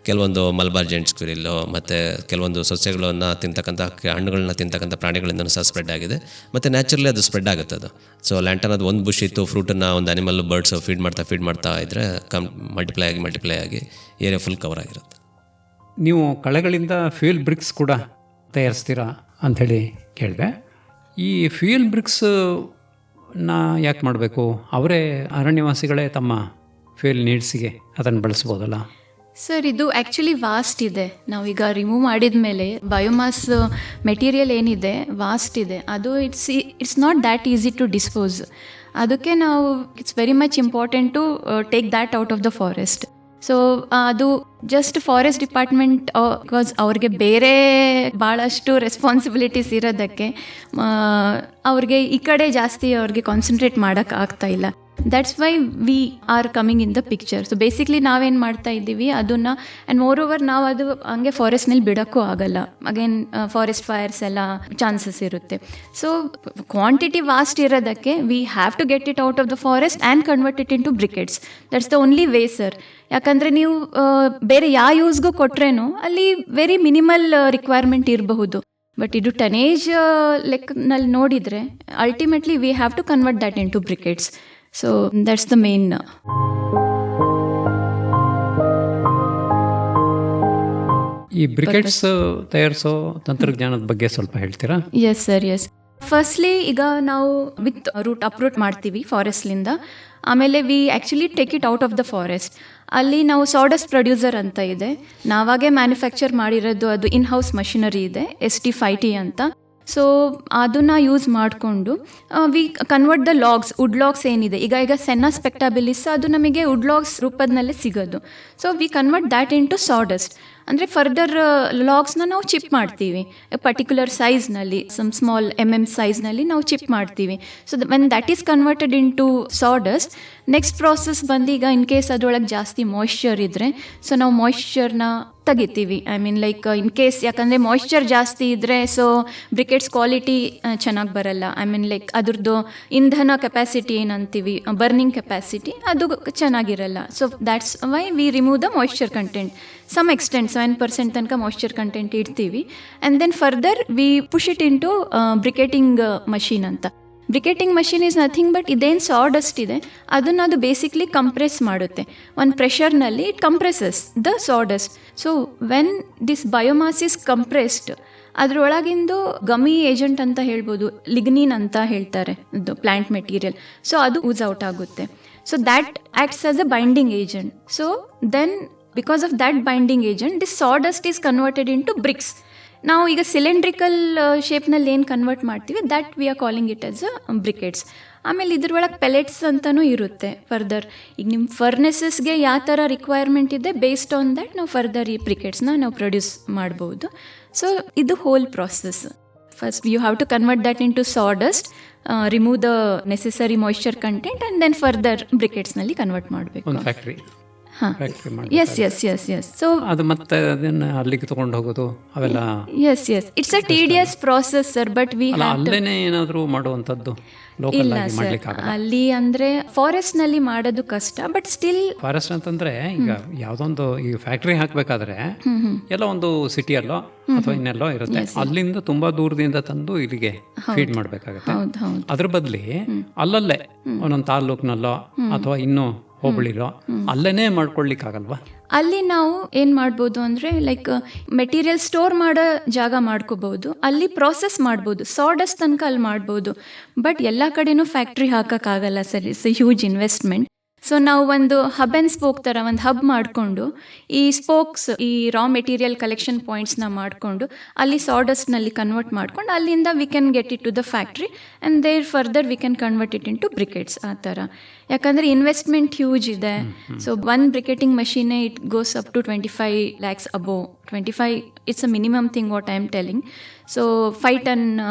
ಕೆಲವೊಂದು ಮಲ್ಬಾರ್ ಜೆಂಟ್ ಸ್ಕ್ವಿರಿಲ್ಲು ಮತ್ತು ಕೆಲವೊಂದು ಸಸ್ಯಗಳನ್ನು ತಿಂತಕ್ಕಂಥ ಹಣ್ಣುಗಳನ್ನ ತಿಂತಕ್ಕಂಥ ಪ್ರಾಣಿಗಳಿಂದ ಸಹ ಸ್ಪ್ರೆಡ್ ಆಗಿದೆ. ಮತ್ತು ನ್ಯಾಚುರಲಿ ಅದು ಸ್ಪ್ರೆಡ್ ಆಗುತ್ತೆ ಅದು. ಸೊ ಲ್ಯಾಂಟಾನದು ಒಂದು ಬುಷ್ ಇತ್ತು, ಫ್ರೂಟನ್ನು ಒಂದು ಅನಿಮಲ್ ಬರ್ಡ್ಸ್ ಫೀಡ್ ಮಾಡ್ತಾ ಇದ್ದರೆ ಮಲ್ಟಿಪ್ಲೈ ಆಗಿ ಏರಿಯಾ ಫುಲ್ ಕವರ್ ಆಗಿರುತ್ತೆ. ನೀವು ಕಳೆಗಳಿಂದ ಫ್ಯೂಯಲ್ ಬ್ರಿಕ್ಸ್ ಕೂಡ ತಯಾರಿಸ್ತೀರಾ ಅಂಥೇಳಿ ಕೇಳಿದೆ. ಈ ಫ್ಯೂಯಲ್ ಬ್ರಿಕ್ಸ್ನ ಯಾಕೆ ಮಾಡಬೇಕು? ಅವರೇ ಅರಣ್ಯವಾಸಿಗಳೇ ತಮ್ಮ ಫ್ಯೂಯಲ್ ನೀಡ್ಸಿಗೆ ಅದನ್ನು ಬಳಸ್ಬೋದಲ್ಲ ಸರ್? ಇದು ಆ್ಯಕ್ಚುಲಿ ವಾಸ್ಟ್ ಇದೆ. ನಾವೀಗ ರಿಮೂವ್ ಮಾಡಿದ ಮೇಲೆ ಬಯೋಮಾಸ್ ಮೆಟೀರಿಯಲ್ ಏನಿದೆ ವಾಸ್ಟ್ ಇದೆ. ಅದು it's not that easy to dispose. ಅದಕ್ಕೆ ನಾವು it's very much important to take that out of the forest. So ಅದು ಜಸ್ಟ್ ಫಾರೆಸ್ಟ್ ಡಿಪಾರ್ಟ್ಮೆಂಟ್ ಬಿಕಾಸ್ ಅವ್ರಿಗೆ ಬೇರೆ ಭಾಳಷ್ಟು ರೆಸ್ಪಾನ್ಸಿಬಿಲಿಟೀಸ್ ಇರೋದಕ್ಕೆ ಅವ್ರಿಗೆ ಈ ಕಡೆ ಜಾಸ್ತಿ ಅವ್ರಿಗೆ ಕಾನ್ಸಂಟ್ರೇಟ್ ಮಾಡೋಕ್ಕೆ ಆಗ್ತಾ ಇಲ್ಲ. That's why we are coming in the picture. So basically ನಾವೇನು ಮಾಡ್ತಾ ಇದ್ದೀವಿ ಅದನ್ನು, ಆ್ಯಂಡ್ ಮೋರ್ ಓವರ್ ನಾವು ಅದು ಹಂಗೆ ಫಾರೆಸ್ಟ್ನಲ್ಲಿ ಬಿಡೋಕ್ಕೂ ಆಗಲ್ಲ. ಅಗೇನ್ ಫಾರೆಸ್ಟ್ ಫೈರ್ಸ್ ಎಲ್ಲ ಚಾನ್ಸಸ್ ಇರುತ್ತೆ. ಸೊ ಕ್ವಾಂಟಿಟಿ ವಾಸ್ಟ್ ಇರೋದಕ್ಕೆ we have to get it out of the forest and convert it into briquettes. That's the only way sir. ಯಾಕಂದರೆ ನೀವು ಬೇರೆ ಯಾವ ಯೂಸ್ಗೂ ಕೊಟ್ರೇನು ಅಲ್ಲಿ ವೆರಿ ಮಿನಿಮಲ್ ರಿಕ್ವೈರ್ಮೆಂಟ್ ಇರಬಹುದು. ಬಟ್ ಇದು ಟನೇಜ್ ಲೆಕ್ಕನಲ್ಲಿ ನೋಡಿದರೆ ultimately we have to convert that into briquettes. So that's the main. ಈ ಬ್ರಿಕೆಟ್ಸ್ ತಯಾರಿಸೋ ತಂತ್ರಜ್ಞಾನದ ಬಗ್ಗೆ ಸ್ವಲ್ಪ ಹೇಳ್ತೀರಾ? Yes sir, S. ಫಸ್ಟ್ಲಿ ಈಗ ನಾವು ವಿತ್ ಅಪ್ರೂಟ್ ಮಾಡ್ತೀವಿ ಫಾರೆಸ್ಟ್ಲಿಂದ. ಆಮೇಲೆ V actually take it out of the forest. ಅಲ್ಲಿ ನಾವು ಸಾಡಸ್ಟ್ ಪ್ರೊಡ್ಯೂಸರ್ ಅಂತ ಇದೆ, ನಾವಾಗೇ ಮ್ಯಾನುಫ್ಯಾಕ್ಚರ್ ಮಾಡಿರೋದು. ಅದು ಇನ್ ಹೌಸ್ ಮಷಿನರಿ ಇದೆ, ST5T ಅಂತ. ಸೊ ಅದನ್ನು ಯೂಸ್ ಮಾಡಿಕೊಂಡು we convert the logs, wood logs ಏನಿದೆ ಈಗ ಸೆನ್ನಾ ಸ್ಪೆಕ್ಟಾಬಿಲಿಸ್ ಅದು ನಮಗೆ ವುಡ್ ಲಾಗ್ಸ್ ರೂಪದಲ್ಲೇ ಸಿಗೋದು. So we convert that into sawdust. ಅಂದರೆ ಫರ್ದರ್ ಲಾಗ್ಸ್ನ ನಾವು ಚಿಪ್ ಮಾಡ್ತೀವಿ ಪರ್ಟಿಕ್ಯುಲರ್ ಸೈಜ್ನಲ್ಲಿ, ಸ್ಮಾಲ್ ಸೈಜ್ನಲ್ಲಿ ನಾವು ಚಿಪ್ ಮಾಡ್ತೀವಿ. So when that is converted into sawdust, next process ಬಂದು ಈಗ ಇನ್ ಕೇಸ್ ಅದರೊಳಗೆ ಜಾಸ್ತಿ ಮಾಯ್ಶ್ಚರ್ ಇದ್ದರೆ ಸೊ ನಾವು ಮಾಯ್ಶ್ಚರ್ನ ತೆಗಿತೀವಿ. I mean like in case, ಯಾಕಂದರೆ ಮಾಯ್ಶ್ಚರ್ ಜಾಸ್ತಿ ಇದ್ದರೆ ಸೊ ಬ್ರಿಕೆಟ್ಸ್ ಕ್ವಾಲಿಟಿ ಚೆನ್ನಾಗಿ ಬರಲ್ಲ. ಐ ಮೀನ್ ಲೈಕ್ ಅದ್ರದ್ದು ಇಂಧನ ಕೆಪಾಸಿಟಿ ಏನಂತೀವಿ, ಬರ್ನಿಂಗ್ ಕೆಪಾಸಿಟಿ ಅದು ಚೆನ್ನಾಗಿರಲ್ಲ. So that's why we remove the moisture content. Some extent 7% ತನಕ ಮಾಯ್ಶ್ಚರ್ ಕಂಟೆಂಟ್ ಇಡ್ತೀವಿ. And then further we push it into briquetting machine ಅಂತ. Briquetting machine is nothing but ಇದೇನು sawdust ಇದೆ ಅದನ್ನು ಅದು ಬೇಸಿಕ್ಲಿ ಕಂಪ್ರೆಸ್ ಮಾಡುತ್ತೆ. ಒಂದು ಪ್ರೆಷರ್ನಲ್ಲಿ it compresses the sawdust. So when this biomass is compressed, ಅದರೊಳಗಿಂದು ಗಮಿ ಏಜೆಂಟ್ ಅಂತ ಹೇಳ್ಬೋದು, ಲಿಗ್ನಿನ್ ಅಂತ ಹೇಳ್ತಾರೆ, ಇದು ಪ್ಲಾಂಟ್ ಮೆಟೀರಿಯಲ್. ಸೊ ಅದು ಯೂಸ್ ಔಟ್ ಆಗುತ್ತೆ. So that acts as a binding agent. So then because of that binding agent this sawdust is converted into bricks. ನಾವು ಈಗ ಸಿಲಿಂಡ್ರಿಕಲ್ ಶೇಪ್ನಲ್ಲಿ ಏನು ಕನ್ವರ್ಟ್ ಮಾಡ್ತೀವಿ that we are calling it as a briquettes. ಆಮೇಲೆ ಇದ್ರೊಳಗೆ pellets ಅಂತಲೂ ಇರುತ್ತೆ further. ಈಗ ನಿಮ್ಮ ಫರ್ನೆಸಸ್ಗೆ ಯಾವ ಥರ ರಿಕ್ವೈರ್ಮೆಂಟ್ ಇದೆ ಬೇಸ್ಡ್ ಆನ್ ದ್ಯಾಟ್ ನಾವು ಫರ್ದರ್ ಈ ಬ್ರಿಕೆಟ್ಸ್ನ ನಾವು ಪ್ರೊಡ್ಯೂಸ್ ಮಾಡ್ಬೋದು. ಸೊ ಇದು whole process. First you have to convert that into sawdust, remove the necessary moisture content and then further ಬ್ರಿಕೆಟ್ಸ್ನಲ್ಲಿ ಕನ್ವರ್ಟ್ ಮಾಡಬೇಕು. ಒಂದು factory yes yes yes yes. So ಅದು ಮತ್ತೆ ಅದನ್ನು ಅಲ್ಲಿಗೆ ತೊಗೊಂಡು ಹೋಗೋದು ಅವೆಲ್ಲ yes yes it's a tedious process sir. But we ಅಲ್ಲೇನೆ ಏನಾದರೂ ಮಾಡುವಂಥದ್ದು ಲೋಕಲ್ ಆಗಿ ಮಾಡ್ಲಿಕ್ಕಾಗಲ್ಲ ಅಲ್ಲಿ ಅಂದರೆ ಫಾರೆಸ್ಟ್ನಲ್ಲಿ ಮಾಡೋದು ಕಷ್ಟ. ಬಟ್ ಸ್ಟಿಲ್ ಫಾರೆಸ್ಟ್ ಅಂತಂದ್ರೆ ಈಗ ಯಾವುದೊಂದು ಈ ಫ್ಯಾಕ್ಟ್ರಿ ಹಾಕಬೇಕಾದ್ರೆ ಎಲ್ಲ ಒಂದು ಸಿಟಿಯಲ್ಲೋ ಅಥವಾ ಇನ್ನೆಲ್ಲೋ ಇರುತ್ತೆ, ಅಲ್ಲಿಂದ ತುಂಬಾ ದೂರದಿಂದ ತಂದು ಇಲ್ಲಿಗೆ ಫೀಡ್ ಮಾಡಬೇಕಾಗುತ್ತೆ. ಅದ್ರ ಬದಲಿ ಅಲ್ಲಲ್ಲೇ ಒಂದೊಂದು ತಾಲೂಕ್ನಲ್ಲೋ ಅಥವಾ ಇನ್ನೂ ಹೋಬಳಿಲೋ ಅಲ್ಲೇನೇ ಮಾಡ್ಕೊಳ್ಲಿಕ್ಕಾಗಲ್ವಾ? ಅಲ್ಲಿ ನಾವು ಏನು ಮಾಡ್ಬೋದು ಅಂದರೆ ಲೈಕ್ ಮೆಟೀರಿಯಲ್ ಸ್ಟೋರ್ ಮಾಡೋ ಜಾಗ ಮಾಡ್ಕೋಬೋದು, ಅಲ್ಲಿ ಪ್ರಾಸೆಸ್ ಮಾಡ್ಬೋದು, ಸಾಡಸ್ಟ್ ತನಕ ಅಲ್ಲಿ ಮಾಡ್ಬೋದು. ಬಟ್ ಎಲ್ಲ ಕಡೆನೂ ಫ್ಯಾಕ್ಟ್ರಿ ಹಾಕೋಕ್ಕಾಗಲ್ಲ sir, it's a huge investment. So ನಾವು ಒಂದು ಹಬ್ ಆ್ಯಂಡ್ ಸ್ಪೋಕ್ ಥರ ಒಂದು ಹಬ್ ಮಾಡಿಕೊಂಡು ಈ ಸ್ಪೋಕ್ಸ್, ಈ ರಾ ಮೆಟೀರಿಯಲ್ ಕಲೆಕ್ಷನ್ ಪಾಯಿಂಟ್ಸ್ನ ಮಾಡಿಕೊಂಡು ಅಲ್ಲಿ ಸಾಡಸ್ಟ್ನಲ್ಲಿ ಕನ್ವರ್ಟ್ ಮಾಡ್ಕೊಂಡು ಅಲ್ಲಿಂದ we can get it to the factory and there further we can convert it into briquettes. ಆ ಥರ. ಯಾಕಂದರೆ ಇನ್ವೆಸ್ಟ್ಮೆಂಟ್ ಹ್ಯೂಜ್ ಇದೆ. ಸೊ ಒನ್ ಬ್ರಿಕೆಟಿಂಗ್ ಮಷೀನೇ it goes up to 25 lakhs above. 25 it's a minimum thing what I am telling. So 5 ton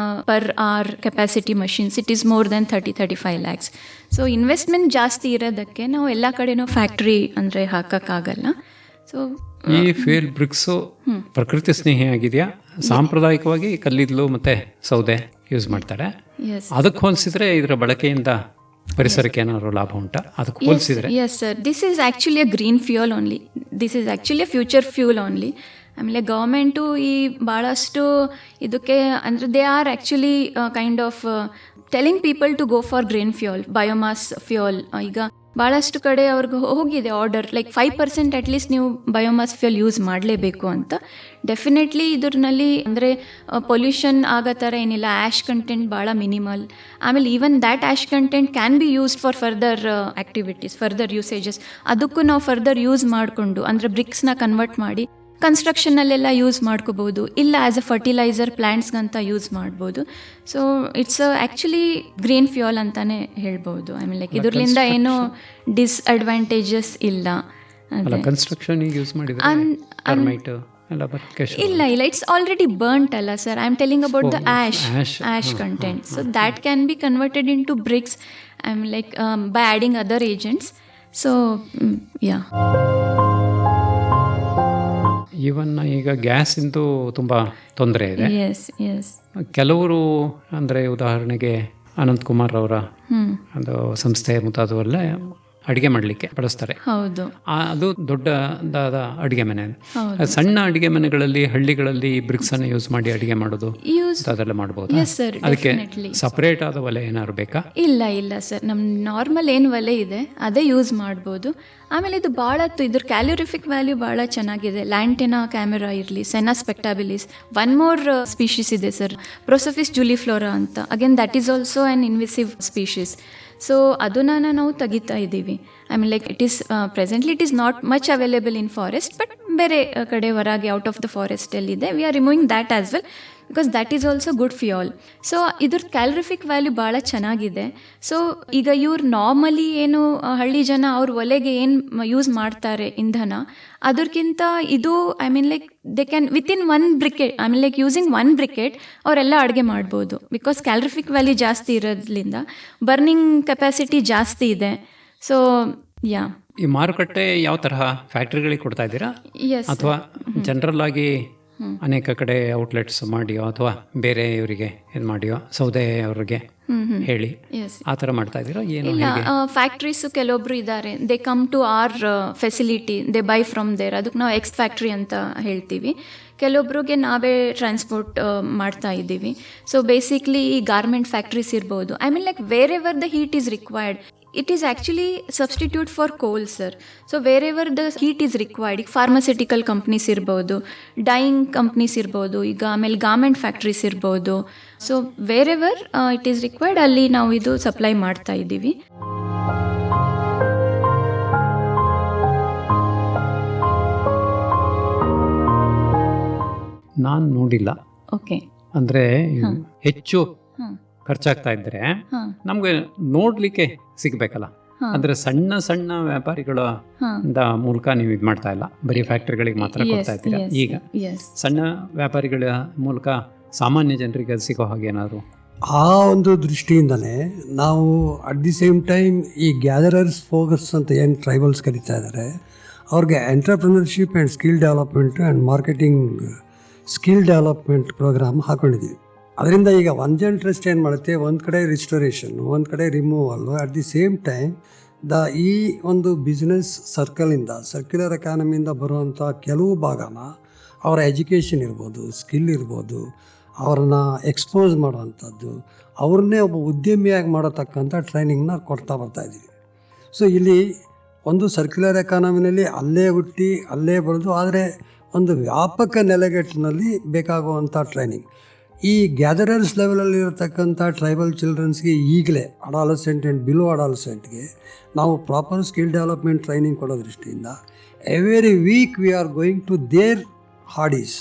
per hour capacity machines it is more than 30-35 lakhs. So investment ಜಾಸ್ತಿ ಇರೋದಕ್ಕೆ ನಾವು ಎಲ್ಲ ಕಡೆನೂ ಫ್ಯಾಕ್ಟ್ರಿ ಅಂದರೆ ಹಾಕೋಕ್ಕಾಗಲ್ಲ. So ಈ fail bricks ಪ್ರಕೃತಿ ಸ್ನೇಹಿ ಆಗಿದೆಯಾ? ಸಾಂಪ್ರದಾಯಿಕವಾಗಿ ಕಲ್ಲಿದ್ದಲು ಮತ್ತು ಸೌದೆ ಯೂಸ್ ಮಾಡ್ತಾರೆ. ಅದಕ್ಕೆ ಹೋಲಿಸಿದ್ರೆ ಇದರ ಬಳಕೆಯಿಂದ ಪರಿಸರಕ್ಕೆ ಏನಾದ್ರು ಲಾಭ ಉಂಟಾ ಅದಕ್ಕೆ ಹೋಲಿಸಿದ್ರೆ? Yes sir, this is actually a green fuel only. This is actually a future fuel only. ಆಮೇಲೆ ಗೌರ್ಮೆಂಟು ಈ ಭಾಳಷ್ಟು ಇದಕ್ಕೆ ಅಂದರೆ they are actually kind of telling people to go for green fuel, biomass fuel. ಈಗ ಭಾಳಷ್ಟು ಕಡೆ ಅವ್ರಿಗೆ ಹೋಗಿದೆ ಆರ್ಡರ್, ಲೈಕ್ 5% ಅಟ್ಲೀಸ್ಟ್ ನೀವು ಬಯೋಮಾಸ್ ಫ್ಯೂಯಲ್ ಯೂಸ್ ಮಾಡಲೇಬೇಕು ಅಂತ. ಡೆಫಿನೆಟ್ಲಿ ಇದ್ರಲ್ಲಿ ಅಂದರೆ ಪೊಲ್ಯೂಷನ್ ಆಗೋ ಥರ ಏನಿಲ್ಲ, ಆ್ಯಶ್ ಕಂಟೆಂಟ್ ಭಾಳ ಮಿನಿಮಲ್. ಆಮೇಲೆ even that ash content can be used for further activities, further usages. ಅದಕ್ಕೂ ನಾವು ಫರ್ದರ್ ಯೂಸ್ ಮಾಡಿಕೊಂಡು ಅಂದರೆ ಬ್ರಿಕ್ಸ್ನ ಕನ್ವರ್ಟ್ ಮಾಡಿ ಕನ್ಸ್ಟ್ರಕ್ಷನ್ನಲ್ಲೆಲ್ಲ ಯೂಸ್ ಮಾಡ್ಕೋಬೋದು, ಇಲ್ಲ ಆ್ಯಸ್ ಅ ಫರ್ಟಿಲೈಸರ್ ಪ್ಲ್ಯಾಂಟ್ಸ್ಗಂತ ಯೂಸ್ ಮಾಡ್ಬೋದು. So it's actually green fuel ಅಂತಲೇ ಹೇಳ್ಬೋದು. ಐ ಮೀನ್ ಲೈಕ್ ಇದರಿಂದ ಏನೂ ಡಿಸ್ಅಡ್ವಾಂಟೇಜಸ್ ಇಲ್ಲ. ಕನ್ಸ್ಟ್ರಕ್ಷನ್ ಯೂಸ್ ಮಾಡಿದ್ರೆ ಇಲ್ಲ ಇಲ್ಲ, ಇಟ್ಸ್ ಆಲ್ರೆಡಿ ಬರ್ನ್ಟ್ ಅಲ್ಲ sir. I am telling about the ash content. So that can be converted into bricks I am like by adding other agents. So yeah, even ಈಗ ಗ್ಯಾಸಿಂದು ತುಂಬ ತೊಂದರೆ ಇದೆ. Yes yes. ಕೆಲವರು ಅಂದರೆ ಉದಾಹರಣೆಗೆ ಅನಂತಕುಮಾರ್ ಅವರ ಒಂದು ಸಂಸ್ಥೆ ಮುಂತಾದವಲ್ಲೇ ಅಡುಗೆ ಮಾಡಲಿಕ್ಕೆ ಬಳಸ್ತಾರೆ. ಹೌದು, ಅದು ದೊಡ್ಡದಾದ ಅಡುಗೆ ಮನೆ. ಸಣ್ಣ ಅಡುಗೆ ಮನೆಗಳಲ್ಲಿ ಹಳ್ಳಿಗಳಲ್ಲಿ ಬ್ರಿಕ್ಸ್ ಅನ್ನು ಯೂಸ್ ಮಾಡಿ ಅಡುಗೆ ಮಾಡೋದು ಅದೆಲ್ಲ ಮಾಡಬಹುದು. ಅದಕ್ಕೆ ಸಪರೇಟ್ ಆದ ಒಲೆ ಏನಾದ್ರು ಬೇಕಾ? ಇಲ್ಲ ಇಲ್ಲ ಸರ್, ನಮ್ಮ ನಾರ್ಮಲ್ ಏನು ಒಲೆ ಇದೆ ಅದೇ ಯೂಸ್ ಮಾಡ್ಬೋದು. ಆಮೇಲೆ ಇದು ಭಾಳ ಇದ್ರ ಕ್ಯಾಲೋರಿಫಿಕ್ ವ್ಯಾಲ್ಯೂ ಭಾಳ ಚೆನ್ನಾಗಿದೆ. ಲ್ಯಾಂಟೆನಾ ಕ್ಯಾಮೆರಾ ಇರಲಿ, senna spectabilis, one more species ಇದೆ ಸರ್, ಪ್ರೊಸೊಫಿಸ್ ಜುಲಿಫ್ಲೋರಾ ಅಂತ. Again that is also an invasive species. So ಅದನ್ನ ನಾವು ತೆಗಿತಾ ಇದ್ದೀವಿ. I mean like it is presently it is not much available in forest, but ಬೇರೆ ಕಡೆ ಹೊರಗೆ ಔಟ್ ಆಫ್ ದ ಫಾರೆಸ್ಟಲ್ಲಿದೆ. We are removing that as well because that is also good fuel. So ಇದ್ರ calorific value ಭಾಳ ಚೆನ್ನಾಗಿದೆ. So ಈಗ ಇವ್ರು normally ಏನು ಹಳ್ಳಿ ಜನ ಅವ್ರ ಒಲೆಗೆ ಏನು ಯೂಸ್ ಮಾಡ್ತಾರೆ ಇಂಧನ, ಅದಕ್ಕಿಂತ ಇದು I mean like they can within 1 ಬ್ರಿಕೆಟ್, I mean like using 1 ಬ್ರಿಕೆಟ್ ಅವರೆಲ್ಲ ಅಡುಗೆ ಮಾಡ್ಬೋದು. ಬಿಕಾಸ್ ಕ್ಯಾಲರಿಫಿಕ್ ವ್ಯಾಲ್ಯೂ ಜಾಸ್ತಿ ಇರೋದ್ರಿಂದ ಬರ್ನಿಂಗ್ ಕೆಪಾಸಿಟಿ ಜಾಸ್ತಿ ಇದೆ. ಸೊ ಯಾ, ಈ ಮಾರುಕಟ್ಟೆ ಯಾವ ತರಹ ಫ್ಯಾಕ್ಟ್ರಿಗಳಿಗೆ ಕೊಡ್ತಾ ಇದ್ದೀರಾ ಅಥವಾ ಜನರಲ್ ಆಗಿ ಅನೇಕ ಕಡೆ ಔಟ್ಲೆಟ್ಸ್ ಮಾಡಿಯೋ ಅಥವಾ ಬೇರೆ ಇವರಿಗೆ ಏನು ಮಾಡಿಯೋ ಸೌದೆ ಅವ್ರಿಗೆ ಹೇಳಿ ಆ ಥರ ಮಾಡ್ತಾ ಇದ್ದೀರಾ? ಏನು ಇಲ್ಲ, ಫ್ಯಾಕ್ಟ್ರೀಸು ಕೆಲವೊಬ್ರು ಇದ್ದಾರೆ, they come to our facility, they buy from there. ಅದಕ್ಕೆ ನಾವು ಎಕ್ಸ್ ಫ್ಯಾಕ್ಟ್ರಿ ಅಂತ ಹೇಳ್ತೀವಿ. ಕೆಲವೊಬ್ರಿಗೆ ನಾವೇ ಟ್ರಾನ್ಸ್ಪೋರ್ಟ್ ಮಾಡ್ತಾ ಇದ್ದೀವಿ. ಸೊ ಬೇಸಿಕ್ಲಿ ಈ ಗಾರ್ಮೆಂಟ್ ಫ್ಯಾಕ್ಟ್ರೀಸ್ ಇರ್ಬೋದು, I mean like where ever the heat is required. It is actually substitute for coal, sir. So wherever the heat is required, ಈಗ ಫಾರ್ಮಸ್ಯೂಟಿಕಲ್ ಕಂಪ್ನೀಸ್ ಇರ್ಬೋದು, dying companies ಇರ್ಬೋದು, ಈಗ ಆಮೇಲೆ garment factories ಇರ್ಬೋದು. So wherever it is required ಅಲ್ಲಿ ನಾವು ಇದು supply ಮಾಡ್ತಾ ಇದ್ದೀವಿ. ನಾನು ನೋಡಿಲ್ಲ. ಓಕೆ. ಅಂದರೆ ಹೆಚ್ಚು ಖರ್ಚಾಗ್ತಾ ಇದ್ರೆ ನಮ್ಗೆ ನೋಡ್ಲಿಕ್ಕೆ ಸಿಗ್ಬೇಕಲ್ಲ. ಅಂದ್ರೆ ಸಣ್ಣ ಸಣ್ಣ ವ್ಯಾಪಾರಿಗಳ ಮೂಲಕ ನೀವು ಇದು ಮಾಡ್ತಾ ಇಲ್ಲ, ಬರೀ ಫ್ಯಾಕ್ಟರಿಗಳಿಗೆ ಮಾತ್ರ ಕೊಡ್ತಾ ಇದ್ದೀರಾ. ಈಗ ಸಣ್ಣ ವ್ಯಾಪಾರಿಗಳ ಮೂಲಕ ಸಾಮಾನ್ಯ ಜನರಿಗೆ ಅದು ಸಿಗೋ ಹಾಗೆ ಏನಾದ್ರು ಆ ಒಂದು ದೃಷ್ಟಿಯಿಂದನೇ ನಾವು ಅಟ್ ದಿ ಸೇಮ್ ಟೈಮ್ ಈ ಗ್ಯಾದರರ್ಸ್ ಫೋಕಸ್ ಅಂತ ಏನು ಟ್ರೈಬಲ್ಸ್ ಕರೀತಾ ಇದ್ದಾರೆ, ಅವ್ರಿಗೆ entrepreneurship and skill development and marketing skill development program ಹಾಕೊಂಡಿದ್ದೀವಿ. ಅದರಿಂದ ಈಗ ಒನ್ಜನ್ ಟ್ರಸ್ಟ್ ಏನು ಮಾಡುತ್ತೆ, ಒಂದು ಕಡೆ ರಿಸ್ಟೋರೇಷನ್, ಒಂದು ಕಡೆ ರಿಮೂವಲ್ಲು, ಅಟ್ ದಿ ಸೇಮ್ ಟೈಮ್ ಈ ಒಂದು ಬಿಸ್ನೆಸ್ ಸರ್ಕಲಿಂದ, ಸರ್ಕ್ಯುಲರ್ ಎಕಾನಮಿಯಿಂದ ಬರುವಂಥ ಕೆಲವು ಭಾಗನ ಅವರ ಎಜುಕೇಷನ್ ಇರ್ಬೋದು, ಸ್ಕಿಲ್ ಇರ್ಬೋದು, ಅವ್ರನ್ನ ಎಕ್ಸ್ಪೋಸ್ ಮಾಡುವಂಥದ್ದು, ಅವ್ರನ್ನೇ ಒಬ್ಬ ಉದ್ಯಮಿಯಾಗಿ ಮಾಡತಕ್ಕಂಥ ಟ್ರೈನಿಂಗ್ನ ಕೊಡ್ತಾ ಬರ್ತಾಯಿದ್ದೀವಿ. ಸೊ ಇಲ್ಲಿ ಒಂದು ಸರ್ಕ್ಯುಲರ್ ಎಕಾನಮಿನಲ್ಲಿ ಅಲ್ಲೇ ಹುಟ್ಟಿ ಅಲ್ಲೇ ಬೆಳೆದು, ಆದರೆ ಒಂದು ವ್ಯಾಪಕ ನೆಲೆಗಟ್ಟಿನಲ್ಲಿ ಬೇಕಾಗುವಂಥ ಟ್ರೈನಿಂಗ್ ಈ ಗ್ಯಾದರರ್ಸ್ ಲೆವೆಲಲ್ಲಿ ಇರತಕ್ಕಂಥ ಟ್ರೈಬಲ್ ಚಿಲ್ಡ್ರನ್ಸ್ಗೆ ಈಗಲೇ ಅಡಾಲಸೆಂಟ್ ಆ್ಯಂಡ್ ಬಿಲೋ ಅಡಾಲಸೆಂಟ್ಗೆ ನಾವು ಪ್ರಾಪರ್ ಸ್ಕಿಲ್ ಡೆವಲಪ್ಮೆಂಟ್ ಟ್ರೈನಿಂಗ್ ಕೊಡೋ ದೃಷ್ಟಿಯಿಂದ every week we are going to their ಹಾಡೀಸ್.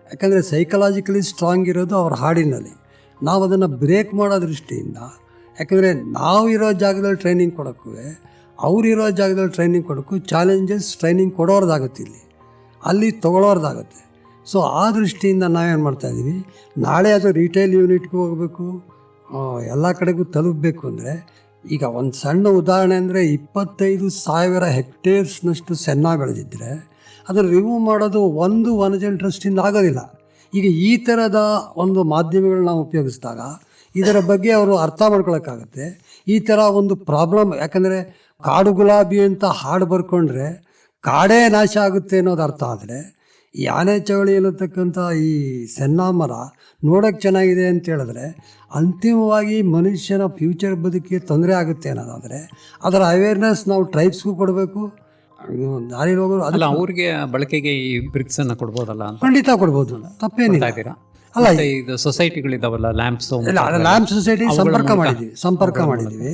ಯಾಕಂದರೆ ಸೈಕಲಾಜಿಕಲಿ ಸ್ಟ್ರಾಂಗ್ ಇರೋದು ಅವ್ರ ಹಾಡಿನಲ್ಲಿ. ನಾವು ಅದನ್ನು ಬ್ರೇಕ್ ಮಾಡೋ ದೃಷ್ಟಿಯಿಂದ, ಯಾಕಂದರೆ ನಾವು ಇರೋ ಜಾಗದಲ್ಲಿ ಟ್ರೈನಿಂಗ್ ಕೊಡೋಕ್ಕೂ ಅವರಿರೋ ಜಾಗದಲ್ಲಿ ಟ್ರೈನಿಂಗ್ ಕೊಡೋಕ್ಕೂ ಚಾಲೆಂಜಸ್ ಟ್ರೈನಿಂಗ್ ಕೊಡೋರ್ದಾಗುತ್ತೆ, ಇಲ್ಲಿ ಅಲ್ಲಿ ತೊಗೊಳೋರ್ದಾಗುತ್ತೆ. ಸೊ ಆ ದೃಷ್ಟಿಯಿಂದ ನಾವೇನು ಮಾಡ್ತಾಯಿದ್ದೀವಿ, ನಾಳೆ ಅದು ರಿಟೇಲ್ ಯೂನಿಟ್ಗೂ ಹೋಗಬೇಕು, ಎಲ್ಲ ಕಡೆಗೂ ತಲುಪಬೇಕು. ಅಂದರೆ ಈಗ ಒಂದು ಸಣ್ಣ ಉದಾಹರಣೆ ಅಂದರೆ 25,000 ಹೆಕ್ಟೇರ್ಸ್ನಷ್ಟು ಸೆನ್ನ ಬೆಳೆದಿದ್ದರೆ ಅದನ್ನು ರಿಮೂವ್ ಮಾಡೋದು ಒಂದು ವನಜನ್ ಟ್ರಸ್ಟಿಂದ ಆಗೋದಿಲ್ಲ. ಈಗ ಈ ಥರದ ಒಂದು ಮಾಧ್ಯಮಗಳನ್ನ ನಾವು ಉಪಯೋಗಿಸಿದಾಗ ಇದರ ಬಗ್ಗೆ ಅವರು ಅರ್ಥ ಮಾಡ್ಕೊಳಕ್ಕಾಗತ್ತೆ. ಈ ಥರ ಒಂದು ಪ್ರಾಬ್ಲಮ್, ಯಾಕಂದರೆ ಕಾಡು ಗುಲಾಬಿ ಅಂತ ಹಾಡು ಬರ್ಕೊಂಡ್ರೆ ಕಾಡೇ ನಾಶ ಆಗುತ್ತೆ ಅನ್ನೋದು ಅರ್ಥ. ಆದರೆ ಈ ಆನೆ ಚವಳಿ ಅನ್ನತಕ್ಕಂಥ ಈ ಸೆನ್ನ ಮರ ನೋಡೋಕ್ಕೆ ಚೆನ್ನಾಗಿದೆ ಅಂತ ಹೇಳಿದ್ರೆ ಅಂತಿಮವಾಗಿ ಮನುಷ್ಯನ ಫ್ಯೂಚರ್ ಬದುಕಿಗೆ ತೊಂದರೆ ಆಗುತ್ತೆ ಅನ್ನೋದಾದರೆ ಅದರ ಅವೇರ್ನೆಸ್ ನಾವು ಟ್ರೈಬ್ಸ್ಗೂ ಕೊಡಬೇಕು. ದಾರಿ ಹೋಗೋರು ಅಲ್ಲ, ಅವ್ರಿಗೆ ಬಳಕೆಗೆ ಈ ಬ್ರಿಕ್ಸ್ ಅನ್ನು ಕೊಡ್ಬೋದಲ್ಲ ಅಂತ. ಖಂಡಿತ ಕೊಡ್ಬೋದು, ತಪ್ಪೇನಿಲ್ಲ. ಅಲ್ಲ, ಇದು ಸೊಸೈಟಿಗಳಿದಾವಲ್ಲ, ಲ್ಯಾಂಪ್ಸ್ ಸೊಸೈಟಿ ಸಂಪರ್ಕ ಮಾಡಿದ್ದೀವಿ.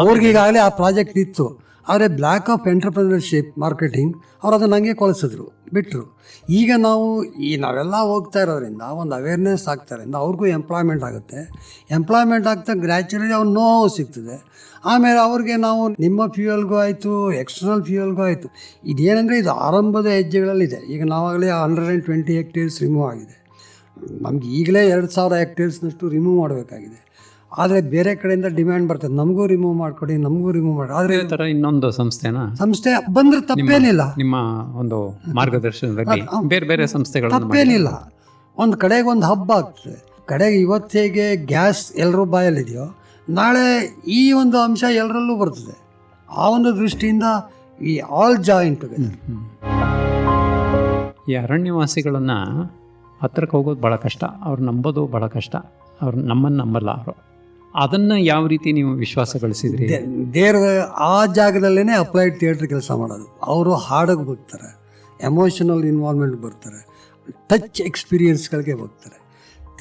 ಅವ್ರಿಗೆ ಈಗಾಗಲೇ ಆ ಪ್ರಾಜೆಕ್ಟ್ ಇತ್ತು, ಆದರೆ ಬ್ಲ್ಯಾಕ್ ಆಫ್ ಎಂಟರ್ಪ್ರಿನರ್ಶಿಪ್ ಮಾರ್ಕೆಟಿಂಗ್ ಅವ್ರು ಅದನ್ನು ಹಂಗೆ ಕೊಲಿಸಿದ್ರು, ಬಿಟ್ಟರು. ಈಗ ನಾವೆಲ್ಲ ಹೋಗ್ತಾ ಇರೋದ್ರಿಂದ ಒಂದು ಅವೇರ್ನೆಸ್ ಆಗ್ತಾ ಇರೋದ್ರಿಂದ ಅವ್ರಿಗೂ ಎಂಪ್ಲಾಯ್ಮೆಂಟ್ ಆಗುತ್ತೆ. ಎಂಪ್ಲಾಯ್ಮೆಂಟ್ ಆಗ್ತಾ ಗ್ರ್ಯಾಚುಲಿ ಅವ್ರು ನೋವು ಸಿಗ್ತದೆ. ಆಮೇಲೆ ಅವ್ರಿಗೆ ನಾವು ನಿಮ್ಮ ಫ್ಯೂಯಲ್ಗೂ ಆಯಿತು, ಎಕ್ಸ್ಟರ್ನಲ್ ಫ್ಯೂಯಲ್ಗೂ ಆಯಿತು. ಇದೇನೆಂದರೆ ಇದು ಆರಂಭದ ಹೆಜ್ಜೆಗಳಲ್ಲಿದೆ. ಈಗ ನಾವಾಗಲೇ 120 ಹೆಕ್ಟೇರ್ಸ್ ರಿಮೂವ್ ಆಗಿದೆ. ನಮ್ಗೆ ಈಗಲೇ 2,000 ಹೆಕ್ಟೇರ್ಸ್ನಷ್ಟು ರಿಮೂವ್ ಮಾಡಬೇಕಾಗಿದೆ. ಆದರೆ ಬೇರೆ ಕಡೆಯಿಂದ ಡಿಮ್ಯಾಂಡ್ ಬರ್ತದೆ, ನಮಗೂ ರಿಮೂವ್ ಮಾಡಿಕೊಡಿ, ನಮಗೂ ರಿಮೂವ್ ಮಾಡಿ. ಆದರೆ ಥರ ಇನ್ನೊಂದು ಸಂಸ್ಥೆ ಬಂದರೆ ತಪ್ಪೇನಿಲ್ಲ. ನಿಮ್ಮ ಒಂದು ಮಾರ್ಗದರ್ಶನದಲ್ಲಿ ಬೇರೆ ಬೇರೆ ಸಂಸ್ಥೆಗಳು ತಪ್ಪೇನಿಲ್ಲ. ಒಂದು ಕಡೆಗೆ ಒಂದು ಹಬ್ಬ ಆಗ್ತದೆ. ಕಡೆಗೆ ಇವತ್ತು ಹೇಗೆ ಗ್ಯಾಸ್ ಎಲ್ಲರೂ ಬಾಯಲ್ಲಿದೆಯೋ, ನಾಳೆ ಈ ಒಂದು ಅಂಶ ಎಲ್ಲರಲ್ಲೂ ಬರ್ತದೆ. ಆ ಒಂದು ದೃಷ್ಟಿಯಿಂದ ಈ ಆಲ್ ಜಾಯಿನ್ ಟುಗೆದರ್. ಈ ಅರಣ್ಯವಾಸಿಗಳನ್ನು ಹತ್ರಕ್ಕೆ ಹೋಗೋದು ಭಾಳ ಕಷ್ಟ, ಅವ್ರು ನಂಬೋದು ಭಾಳ ಕಷ್ಟ, ಅವ್ರು ನಮ್ಮನ್ನು ನಂಬಲ್ಲ. ಅವರು ಅದನ್ನು ಯಾವ ರೀತಿ ನೀವು ವಿಶ್ವಾಸ ಗಳಿಸಿದ್ರಿ? ಆ ಜಾಗದಲ್ಲೇ ಅಪ್ಲೈಡ್ ಥಿಯೇಟ್ರ್ ಕೆಲಸ ಮಾಡೋದು. ಅವರು ಹಾಡಿಗೆ ಬರ್ತಾರೆ, ಎಮೋಷನಲ್ ಇನ್ವಾಲ್ವ್ಮೆಂಟ್ ಬರ್ತಾರೆ, ಟಚ್ ಎಕ್ಸ್ಪೀರಿಯನ್ಸ್ಗಳಿಗೆ ಬರ್ತಾರೆ.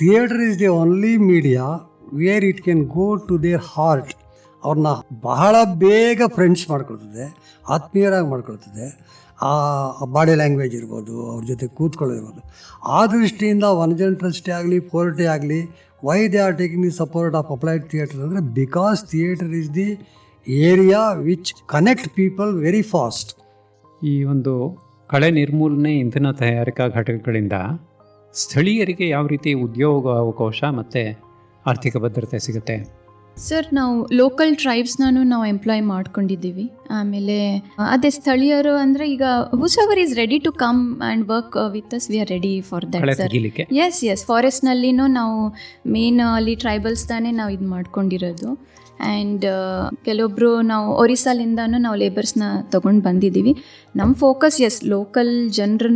Theatre is the only media where it can go to their heart. ಅವ್ರನ್ನ ಬಹಳ ಬೇಗ ಫ್ರೆಂಡ್ಸ್ ಮಾಡ್ಕೊಳ್ತದೆ, ಆತ್ಮೀಯರಾಗಿ ಮಾಡ್ಕೊಳ್ತದೆ. ಆ ಬಾಡಿ ಲ್ಯಾಂಗ್ವೇಜ್ ಇರ್ಬೋದು, ಅವ್ರ ಜೊತೆ ಕೂತ್ಕೊಳ್ಳೋದಿರ್ಬೋದು. ಆ ದೃಷ್ಟಿಯಿಂದ ವನಜನ್ ಟ್ರಸ್ಟೇ ಆಗಲಿ, ಫೋರ್ಟೇ ಆಗಲಿ, why they are taking the support of applied theatre ಅಂದರೆ because theatre is the area which connect people very fast. ಈ ಒಂದು ಕಳೆ ನಿರ್ಮೂಲನೆ, ಇಂಧನ ತಯಾರಿಕಾ ಘಟಕಗಳಿಂದ ಸ್ಥಳೀಯರಿಗೆ ಯಾವ ರೀತಿ ಉದ್ಯೋಗ ಅವಕಾಶ ಮತ್ತು ಆರ್ಥಿಕ ಭದ್ರತೆ ಸಿಗುತ್ತೆ? ಸರ್, ನಾವು ಲೋಕಲ್ ಟ್ರೈಬ್ಸ್ನೂ ನಾವು ಎಂಪ್ಲಾಯ್ ಮಾಡ್ಕೊಂಡಿದ್ದೀವಿ. ಆಮೇಲೆ ಅದೇ ಸ್ಥಳೀಯರು ಅಂದರೆ ಈಗ whosoever is ready to come and work with us, we are ready for that sir. Yes ಫಾರೆಸ್ಟ್ನಲ್ಲಿನೂ ನಾವು ಮೇನ್ ಅಲ್ಲಿ ಟ್ರೈಬಲ್ಸ್ ತಾನೇ ನಾವು ಇದು ಮಾಡ್ಕೊಂಡಿರೋದು. ಆ್ಯಂಡ್ ಕೆಲವೊಬ್ಬರು ನಾವು ಒರಿಸ್ಸಾಲಿಂದನೂ ನಾವು ಲೇಬರ್ಸ್ನ ತೊಗೊಂಡು ಬಂದಿದ್ದೀವಿ. ನಮ್ಮ ಫೋಕಸ್ ಲೋಕಲ್ ಜನರ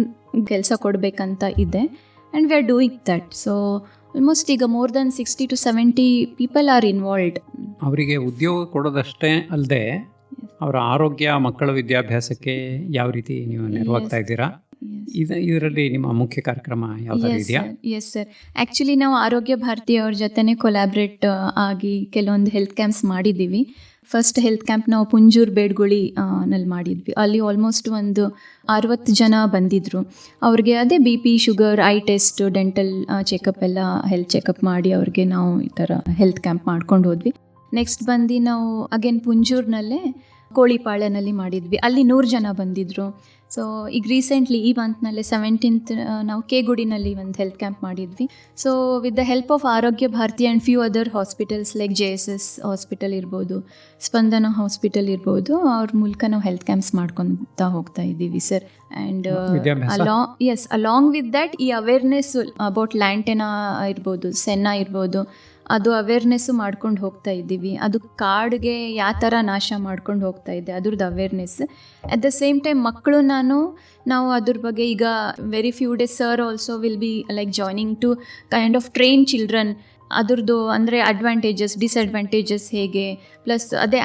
ಕೆಲಸ ಕೊಡಬೇಕಂತ ಇದೆ. And we are doing that. So almost ಈಗ more than 60 to 70 people are involved. ಅವರಿಗೆ ಉದ್ಯೋಗ ಕೊಡೋದಷ್ಟೇ ಅಲ್ಲದೆ ಅವರ ಆರೋಗ್ಯ, ಮಕ್ಕಳ ವಿದ್ಯಾಭ್ಯಾಸಕ್ಕೆ ಯಾವ ರೀತಿ ನೀವು ನೆರವಾಗ್ತಾ ಇದ್ದೀರಾ? ಇದರಲ್ಲಿ ನಿಮ್ಮ ಮುಖ್ಯ ಕಾರ್ಯಕ್ರಮ ಯಾವ್ದಾದ್ರು ಇದೆಯಾ? ಎಸ್ ಸರ್, ಆ್ಯಕ್ಚುಲಿ ನಾವು ಆರೋಗ್ಯ ಭಾರತಿ ಅವ್ರ ಜೊತೆನೇ ಕೊಲಾಬ್ರೇಟ್ ಆಗಿ ಕೆಲವೊಂದು ಹೆಲ್ತ್ ಕ್ಯಾಂಪ್ಸ್ ಮಾಡಿದ್ದೀವಿ. ಫಸ್ಟ್ ಹೆಲ್ತ್ ಕ್ಯಾಂಪ್ ನಾವು ಪುಂಜೂರು ಬೇಡ್ಗುಳಿ ನಲ್ಲಿ ಮಾಡಿದ್ವಿ. ಅಲ್ಲಿ ಆಲ್ಮೋಸ್ಟ್ ಒಂದು 60 ಜನ ಬಂದಿದ್ದರು. ಅವ್ರಿಗೆ ಅದೇ BP, sugar, I test, dental checkup ಎಲ್ಲ ಹೆಲ್ತ್ ಚೆಕಪ್ ಮಾಡಿ ಅವ್ರಿಗೆ ನಾವು ಈ ಥರ ಹೆಲ್ತ್ ಕ್ಯಾಂಪ್ ಮಾಡ್ಕೊಂಡು ಹೋದ್ವಿ. ನೆಕ್ಸ್ಟ್ ಬಂದು ನಾವು ಅಗೇನ್ ಪುಂಜೂರಿನಲ್ಲೇ ಕೋಳಿಪಾಳ್ಯನಲ್ಲಿ ಮಾಡಿದ್ವಿ. ಅಲ್ಲಿ 100 ಜನ ಬಂದಿದ್ದರು. ಸೊ ಈಗ ರೀಸೆಂಟ್ಲಿ ಈ ಮಂತ್ನಲ್ಲೇ 17th ನಾವು ಕೇಗುಡಿನಲ್ಲಿ ಒಂದು ಹೆಲ್ತ್ ಕ್ಯಾಂಪ್ ಮಾಡಿದ್ವಿ. So with the help of Arogya Bharati and few other hospitals like JSS hospital ಇರ್ಬೋದು, ಸ್ಪಂದನ ಹಾಸ್ಪಿಟಲ್ ಇರ್ಬೋದು, ಅವ್ರ ಮೂಲಕ ನಾವು ಹೆಲ್ತ್ ಕ್ಯಾಂಪ್ಸ್ ಮಾಡ್ಕೊತಾ ಹೋಗ್ತಾ ಇದ್ದೀವಿ sir. And along with that ಈ ಅವೇರ್ನೆಸ್ ಅಬೌಟ್ ಲ್ಯಾಂಟೆನಾ ಇರ್ಬೋದು, ಸೆನ್ನ ಇರ್ಬೋದು, ಅದು ಅವೇರ್ನೆಸ್ಸು ಮಾಡ್ಕೊಂಡು ಹೋಗ್ತಾ ಇದ್ದೀವಿ. ಅದು ಕಾಡಿಗೆ ಯಾವ ಥರ ನಾಶ ಮಾಡ್ಕೊಂಡು ಹೋಗ್ತಾ ಇದೆ ಅದ್ರದ್ದು awareness. At the same time ಮಕ್ಕಳು ನಾವು ಅದ್ರ ಬಗ್ಗೆ ಈಗ very few days sir also will be like joining to kind of train children. ಅದ್ರದ್ದು ಅಂದರೆ ಅಡ್ವಾಂಟೇಜಸ್, ಡಿಸ್ಅಡ್ವಾಂಟೇಜಸ್ ಹೇಗೆ, ಪ್ಲಸ್ ಅದೇ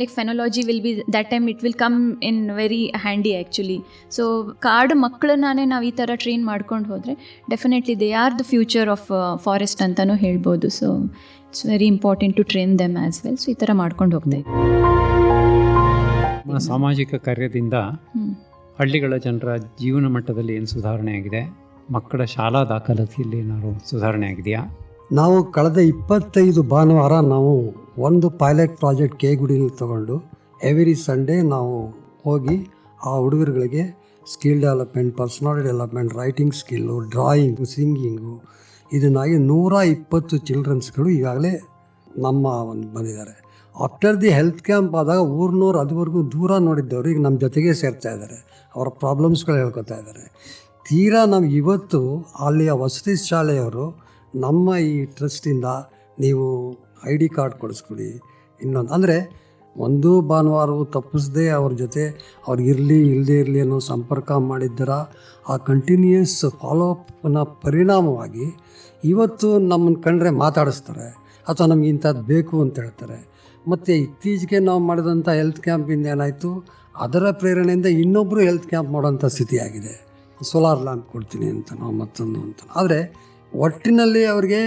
like phenology will be that time it will come in very handy actually. So ಕಾಡು ಮಕ್ಕಳನ್ನೇ ನಾವು ಈ ಥರ train ಮಾಡ್ಕೊಂಡು ಹೋದರೆ definitely they are the future of forest ಅಂತಲೂ ಹೇಳ್ಬೋದು. So it's very important to train them as well. So ಈ ಥರ ಮಾಡ್ಕೊಂಡು ಹೋಗ್ತಾ ಇದ್ದೀವಿ. ಸಾಮಾಜಿಕ ಕಾರ್ಯದಿಂದ ಹಳ್ಳಿಗಳ ಜನರ ಜೀವನ ಮಟ್ಟದಲ್ಲಿ ಏನು ಸುಧಾರಣೆ ಆಗಿದೆ? ಮಕ್ಕಳ ಶಾಲಾ ದಾಖಲಾತಿಯಲ್ಲಿ ಏನಾದ್ರು ಸುಧಾರಣೆ ಆಗಿದೆಯಾ? ನಾವು ಕಳೆದ 25 ಭಾನುವಾರ ನಾವು ಒಂದು ಪೈಲಟ್ ಪ್ರಾಜೆಕ್ಟ್ ಕೇಗುಡಿಲಿ ತಗೊಂಡು ಎವ್ರಿ ಸಂಡೇ ನಾವು ಹೋಗಿ ಆ ಹುಡುಗರುಗಳಿಗೆ skill development, personality development, writing skill, drawing, singing, ಇದನ್ನಾಗಿ 120 ಚಿಲ್ಡ್ರನ್ಸ್ಗಳು ಈಗಾಗಲೇ ನಮ್ಮ ಒಂದು ಬಂದಿದ್ದಾರೆ. ಆಫ್ಟರ್ ದಿ ಹೆಲ್ತ್ ಕ್ಯಾಂಪ್ ಆದಾಗ ಊರಿನವ್ರು ಅದುವರೆಗೂ ದೂರ ನೋಡಿದ್ದವರು ಈಗ ನಮ್ಮ ಜೊತೆಗೆ ಸೇರ್ತಾ ಇದ್ದಾರೆ. ಅವರ ಪ್ರಾಬ್ಲಮ್ಸ್ಗಳು ಹೇಳ್ಕೊತಾ ಇದ್ದಾರೆ. ತೀರಾ ನಾವು ಇವತ್ತು ಅಲ್ಲಿಯ ವಸತಿ ಶಾಲೆಯವರು ನಮ್ಮ ಈ ಟ್ರಸ್ಟಿಂದ ನೀವು ID ಕಾರ್ಡ್ ಕೊಡಿಸ್ಕೊಡಿ, ಇನ್ನೊಂದು ಅಂದರೆ ಒಂದು ಭಾನುವಾರವು ತಪ್ಪಿಸದೆ ಅವ್ರ ಜೊತೆ ಅವ್ರಿಗಿರಲಿ ಇಲ್ಲದೇ ಇರಲಿ ಅನ್ನೋ ಸಂಪರ್ಕ ಮಾಡಿದ್ದರ ಆ ಕಂಟಿನ್ಯೂಯಸ್ ಫಾಲೋಅಪ್ನ ಪರಿಣಾಮವಾಗಿ ಇವತ್ತು ನಮ್ಮನ್ನು ಕಂಡ್ರೆ ಮಾತಾಡಿಸ್ತಾರೆ ಅಥವಾ ನಮ್ಗೆ ಇಂಥದ್ದು ಬೇಕು ಅಂತ ಹೇಳ್ತಾರೆ. ಮತ್ತು ಇತ್ತೀಚೆಗೆ ನಾವು ಮಾಡಿದಂಥ ಹೆಲ್ತ್ ಕ್ಯಾಂಪಿಂದ ಏನಾಯಿತು, ಅದರ ಪ್ರೇರಣೆಯಿಂದ ಇನ್ನೊಬ್ಬರು ಹೆಲ್ತ್ ಕ್ಯಾಂಪ್ ಮಾಡೋಂಥ ಸ್ಥಿತಿ ಆಗಿದೆ. ಸೋಲಾರ್ ಲ್ಯಾಂಪ್ ಕೊಡ್ತೀನಿ ಅಂತ ನಾವು ಮತ್ತೊಂದು ಅಂತ. ಆದರೆ ಒಟ್ಟಿನಲ್ಲಿ ಅವ್ರಿಗೆ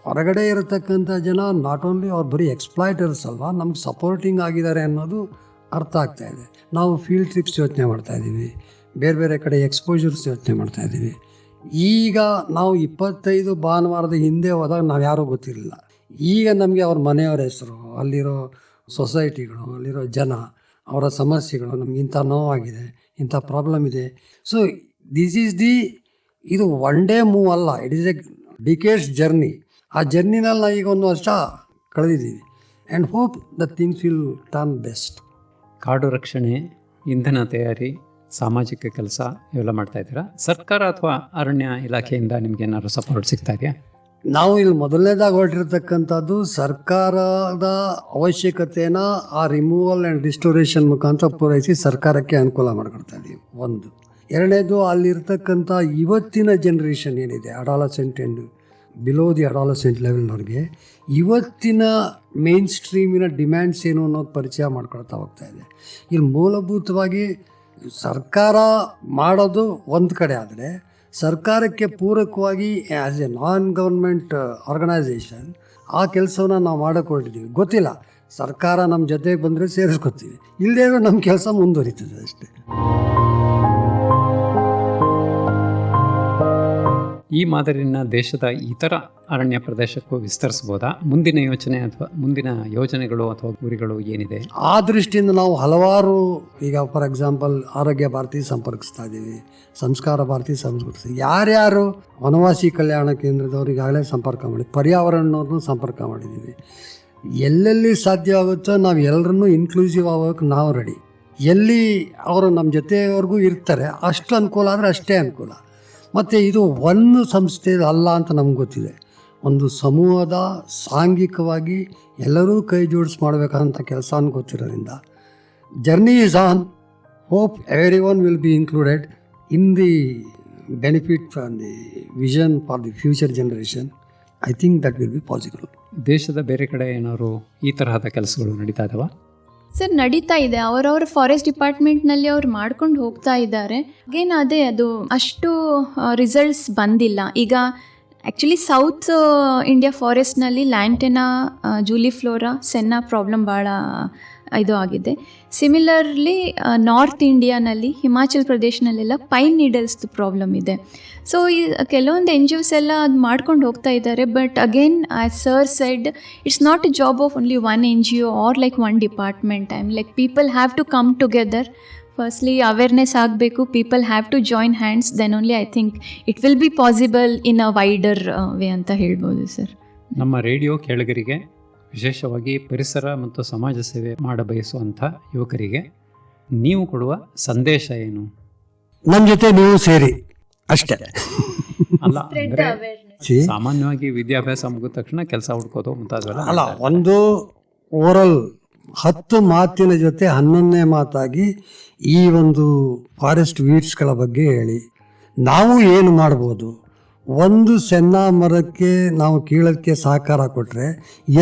ಹೊರಗಡೆ ಇರತಕ್ಕಂಥ ಜನ ನಾಟ್ ಓನ್ಲಿ ಅವ್ರು ಬರೀ ಎಕ್ಸ್ಪ್ಲಾಯ್ಟರ್ಸ್ ಅಲ್ವಾ, ನಮ್ಗೆ ಸಪೋರ್ಟಿಂಗ್ ಆಗಿದ್ದಾರೆ ಅನ್ನೋದು ಅರ್ಥ ಆಗ್ತಾಯಿದೆ. ನಾವು ಫೀಲ್ಡ್ ಟ್ರಿಪ್ಸ್ ಯೋಚನೆ ಮಾಡ್ತಾಯಿದ್ದೀವಿ, ಬೇರೆ ಬೇರೆ ಕಡೆ ಎಕ್ಸ್ಪೋಜರ್ಸ್ ಯೋಚನೆ ಮಾಡ್ತಾಯಿದ್ದೀವಿ. ಈಗ ನಾವು 25 ಭಾನುವಾರದ ಹಿಂದೆ ಹೋದಾಗ ನಾವು ಯಾರೂ ಗೊತ್ತಿರಲಿಲ್ಲ. ಈಗ ನಮಗೆ ಅವ್ರ ಮನೆಯವರ ಹೆಸರು, ಅಲ್ಲಿರೋ ಸೊಸೈಟಿಗಳು, ಅಲ್ಲಿರೋ ಜನ, ಅವರ ಸಮಸ್ಯೆಗಳು, ನಮ್ಗೆ ಇಂಥ ನೋವಾಗಿದೆ, ಇಂಥ ಪ್ರಾಬ್ಲಮ್ ಇದೆ. ಸೊ ದಿಸ್ ಈಸ್ ಇದು ಒನ್ ಡೇ ಮೂವ್ ಅಲ್ಲ, it is a decades journey. ಆ ಜರ್ನಿನಲ್ಲಿ ನಾವು ಈಗ 1 ವರ್ಷ ಕಳೆದಿದ್ದೀವಿ and hope the things will turn best. ಕಾಡು ರಕ್ಷಣೆ, ಇಂಧನ ತಯಾರಿ, ಸಾಮಾಜಿಕ ಕೆಲಸ ಇವೆಲ್ಲ ಮಾಡ್ತಾ ಇದ್ದೀರಾ? ಸರ್ಕಾರ ಅಥವಾ ಅರಣ್ಯ ಇಲಾಖೆಯಿಂದ ನಿಮ್ಗೆ ಏನಾದ್ರು ಸಪೋರ್ಟ್ ಸಿಗ್ತಾ ಇದೆಯಾ? ನಾವು ಇಲ್ಲಿ ಮೊದಲನೇದಾಗಿ ಹೊರಟಿರ್ತಕ್ಕಂಥದ್ದು ಸರ್ಕಾರದ ಅವಶ್ಯಕತೆನ ಆ ರಿಮೂವಲ್ ಆ್ಯಂಡ್ ರಿಸ್ಟೋರೇಷನ್ ಮುಖಾಂತರ ಪೂರೈಸಿ ಸರ್ಕಾರಕ್ಕೆ ಅನುಕೂಲ ಮಾಡ್ಕೊಡ್ತಾ ಇದ್ದೀವಿ. ಒಂದು. ಎರಡನೇದು ಅಲ್ಲಿರ್ತಕ್ಕಂಥ ಇವತ್ತಿನ ಜನ್ರೇಷನ್ ಏನಿದೆ, adolescent and below the adolescent ಲೆವೆಲ್ನವ್ರಿಗೆ ಇವತ್ತಿನ ಮೇನ್ ಸ್ಟ್ರೀಮಿನ ಡಿಮ್ಯಾಂಡ್ಸ್ ಏನು ಅನ್ನೋದು ಪರಿಚಯ ಮಾಡ್ಕೊಳ್ತಾ ಹೋಗ್ತಾ ಇದೆ. ಇಲ್ಲಿ ಮೂಲಭೂತವಾಗಿ ಸರ್ಕಾರ ಮಾಡೋದು ಒಂದು ಕಡೆ ಆದರೆ, ಸರ್ಕಾರಕ್ಕೆ ಪೂರಕವಾಗಿ as a non government organisation ಆ ಕೆಲಸವನ್ನು ನಾವು ಮಾಡೋಕ್ಕೆ ಹೊರಟಿದ್ದೀವಿ. ಗೊತ್ತಿಲ್ಲ, ಸರ್ಕಾರ ನಮ್ಮ ಜೊತೆಗೆ ಬಂದರೆ ಸೇರಿಸ್ಕೊತೀವಿ, ಇಲ್ಲದೇ ಇರೋ ನಮ್ಮ ಕೆಲಸ ಮುಂದುವರಿತದೆ ಅಷ್ಟೇ. ಈ ಮಾದರಿನ ದೇಶದ ಇತರ ಅರಣ್ಯ ಪ್ರದೇಶಕ್ಕೂ ವಿಸ್ತರಿಸ್ಬೋದಾ? ಮುಂದಿನ ಯೋಚನೆ ಅಥವಾ ಮುಂದಿನ ಯೋಜನೆಗಳು ಅಥವಾ ಗುರಿಗಳು ಏನಿದೆ? ಆ ದೃಷ್ಟಿಯಿಂದ ನಾವು ಹಲವಾರು, ಈಗ ಫಾರ್ ಎಕ್ಸಾಂಪಲ್ ಆರೋಗ್ಯ ಭಾರತಿ ಸಂಪರ್ಕಿಸ್ತಾ ಇದ್ದೀವಿ, ಸಂಸ್ಕಾರ ಭಾರತಿ ಸಂಪರ್ಕಿಸ್ತೀವಿ, ಯಾರ್ಯಾರು ವನವಾಸಿ ಕಲ್ಯಾಣ ಕೇಂದ್ರದವ್ರು ಈಗಾಗಲೇ ಸಂಪರ್ಕ ಮಾಡಿ, ಪರ್ಯಾವರಣವ್ರನ್ನೂ ಸಂಪರ್ಕ ಮಾಡಿದ್ದೀವಿ. ಎಲ್ಲೆಲ್ಲಿ ಸಾಧ್ಯ ಆಗುತ್ತೋ ನಾವು ಎಲ್ಲರನ್ನೂ ಇನ್ಕ್ಲೂಸಿವ್ ಆಗೋಕ್ಕೆ ನಾವು ರೆಡಿ. ಎಲ್ಲಿ ಅವರು ನಮ್ಮ ಜೊತೆವರೆಗೂ ಇರ್ತಾರೆ ಅಷ್ಟು ಅನುಕೂಲ ಆದರೆ ಅಷ್ಟೇ ಅನುಕೂಲ. ಮತ್ತು ಇದು ಒಂದು ಸಂಸ್ಥೆ ಅಲ್ಲ ಅಂತ ನಮ್ಗೆ ಗೊತ್ತಿದೆ. ಒಂದು ಸಮೂಹದ ಸಾಂಘಿಕವಾಗಿ ಎಲ್ಲರೂ ಕೈ ಜೋಡಿಸಿ ಮಾಡಬೇಕಂತ ಕೆಲಸ ಗೊತ್ತಿರೋದ್ರಿಂದ journey is on. Hope everyone will be included in the benefit from the vision for the future generation. I think that will be possible. ದೇಶದ ಬೇರೆ ಕಡೆ ಏನಾದ್ರು ಈ ತರಹದ ಕೆಲಸಗಳು ನಡೀತಾ ಇದಾವ? ಸರ್ ನಡೀತಾ ಇದೆ, ಅವರವ್ರ ಫಾರೆಸ್ಟ್ ಡಿಪಾರ್ಟ್ಮೆಂಟ್ನಲ್ಲಿ ಅವ್ರು ಮಾಡ್ಕೊಂಡು ಹೋಗ್ತಾ ಇದ್ದಾರೆ. ಅಗೇನ್ ಅದೇ ಅದು ಅಷ್ಟು ರಿಸಲ್ಟ್ಸ್ ಬಂದಿಲ್ಲ. ಈಗ ಆ್ಯಕ್ಚುಲಿ ಸೌತ್ ಇಂಡಿಯಾ ಫಾರೆಸ್ಟ್ನಲ್ಲಿ ಲ್ಯಾಂಟೆನಾ, ಜೂಲಿಫ್ಲೋರಾ, ಸೆನ್ನಾ ಪ್ರಾಬ್ಲಮ್ ಭಾಳ ಇದು ಆಗಿದೆ. ಸಿಮಿಲರ್ಲಿ ನಾರ್ತ್ ಇಂಡಿಯಾನಲ್ಲಿ, ಹಿಮಾಚಲ್ ಪ್ರದೇಶನಲ್ಲೆಲ್ಲ ಪೈನ್ ನೀಡಲ್ಸ್ದು ಪ್ರಾಬ್ಲಮ್ ಇದೆ. ಸೊ ಈ ಕೆಲವೊಂದು NGOs ಎಲ್ಲ ಅದು ಮಾಡ್ಕೊಂಡು ಹೋಗ್ತಾ ಇದ್ದಾರೆ. But again as sir said, it's not a job of only one NGO or like one department. I like people have to come together. Firstly awareness ಆಗಬೇಕು, people have to join hands, then only I think it will be possible in a wider way ಅಂತ ಹೇಳ್ಬೋದು sir. ನಮ್ಮ radio ಕೇಳುಗರಿಗೆ, ವಿಶೇಷವಾಗಿ ಪರಿಸರ ಮತ್ತು ಸಮಾಜ ಸೇವೆ ಮಾಡಬಯಸುವಂಥ ಯುವಕರಿಗೆ ನೀವು ಕೊಡುವ ಸಂದೇಶ ಏನು? ನಮ್ಮ ಜೊತೆ ನೀವು ಸೇರಿ ಅಷ್ಟೇ. ಅಲ್ಲ ಅಂದರೆ ಸಾಮಾನ್ಯವಾಗಿ ವಿದ್ಯಾಭ್ಯಾಸ ಮುಗಿದ ತಕ್ಷಣ ಕೆಲಸ ಹುಡ್ಕೋದು ಮುಂತಾದವೆಲ್ಲ ಅಲ್ಲ, ಒಂದು ಓರಲ್ 10 ಮಾತಿನ ಜೊತೆ 11ನೇ ಮಾತಾಗಿ ಈ ಒಂದು ಫಾರೆಸ್ಟ್ ವೀಡ್ಸ್ಗಳ ಬಗ್ಗೆ ಹೇಳಿ ನಾವು ಏನು ಮಾಡ್ಬೋದು. ಒಂದು ಸೆನ್ನಾ ಮರಕ್ಕೆ ನಾವು ಕೀಳಕ್ಕೆ ಸಹಕಾರ ಕೊಟ್ಟರೆ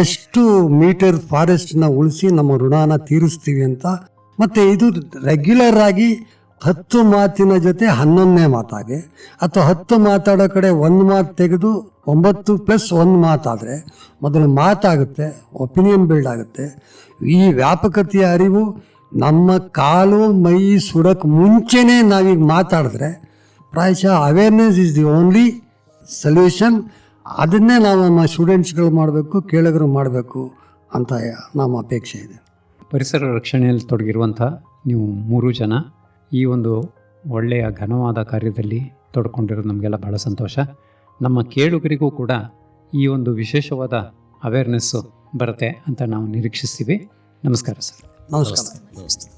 ಎಷ್ಟು ಮೀಟರ್ ಫಾರೆಸ್ಟ್ನ ಉಳಿಸಿ ನಮ್ಮ ಋಣನ ತೀರಿಸ್ತೀವಿ ಅಂತ. ಮತ್ತು ಇದು ರೆಗ್ಯುಲರ್ ಆಗಿ 10 ಮಾತಿನ ಜೊತೆ 11ನೇ ಮಾತಾಗೆ, ಅಥವಾ 10 ಮಾತಾಡೋ ಕಡೆ 1 ಮಾತು ತೆಗೆದು 9+1 ಮಾತಾದರೆ ಮೊದಲು ಮಾತಾಗುತ್ತೆ, ಒಪಿನಿಯನ್ ಬಿಲ್ಡ್ ಆಗುತ್ತೆ. ಈ ವ್ಯಾಪಕತೆಯ ಅರಿವು ನಮ್ಮ ಕಾಲು ಮೈ ಸುಡಕ್ಕೆ ಮುಂಚೆನೇ ನಾವೀಗ ಮಾತಾಡಿದ್ರೆ ಪ್ರಾಯಶಃ awareness is the only solution. ಅದನ್ನೇ ನಾವು ನಮ್ಮ ಸ್ಟೂಡೆಂಟ್ಸ್ಗಳು ಮಾಡಬೇಕು, ಕೇಳುಗರು ಮಾಡಬೇಕು ಅಂತ ನಮ್ಮ ಅಪೇಕ್ಷೆ ಇದೆ. ಪರಿಸರ ರಕ್ಷಣೆಯಲ್ಲಿ ತೊಡಗಿರುವಂಥ ನೀವು 3 ಜನ ಈ ಒಂದು ಒಳ್ಳೆಯ ಘನವಾದ ಕಾರ್ಯದಲ್ಲಿ ತೊಡ್ಕೊಂಡಿರೋದು ನಮಗೆಲ್ಲ ಭಾಳ ಸಂತೋಷ. ನಮ್ಮ ಕೇಳುಗರಿಗೂ ಕೂಡ ಈ ಒಂದು ವಿಶೇಷವಾದ ಅವೇರ್ನೆಸ್ಸು ಬರುತ್ತೆ ಅಂತ ನಾವು ನಿರೀಕ್ಷಿಸ್ತೀವಿ. ನಮಸ್ಕಾರ ಸರ್. ನಮಸ್ಕಾರ. ನಮಸ್ತೆ.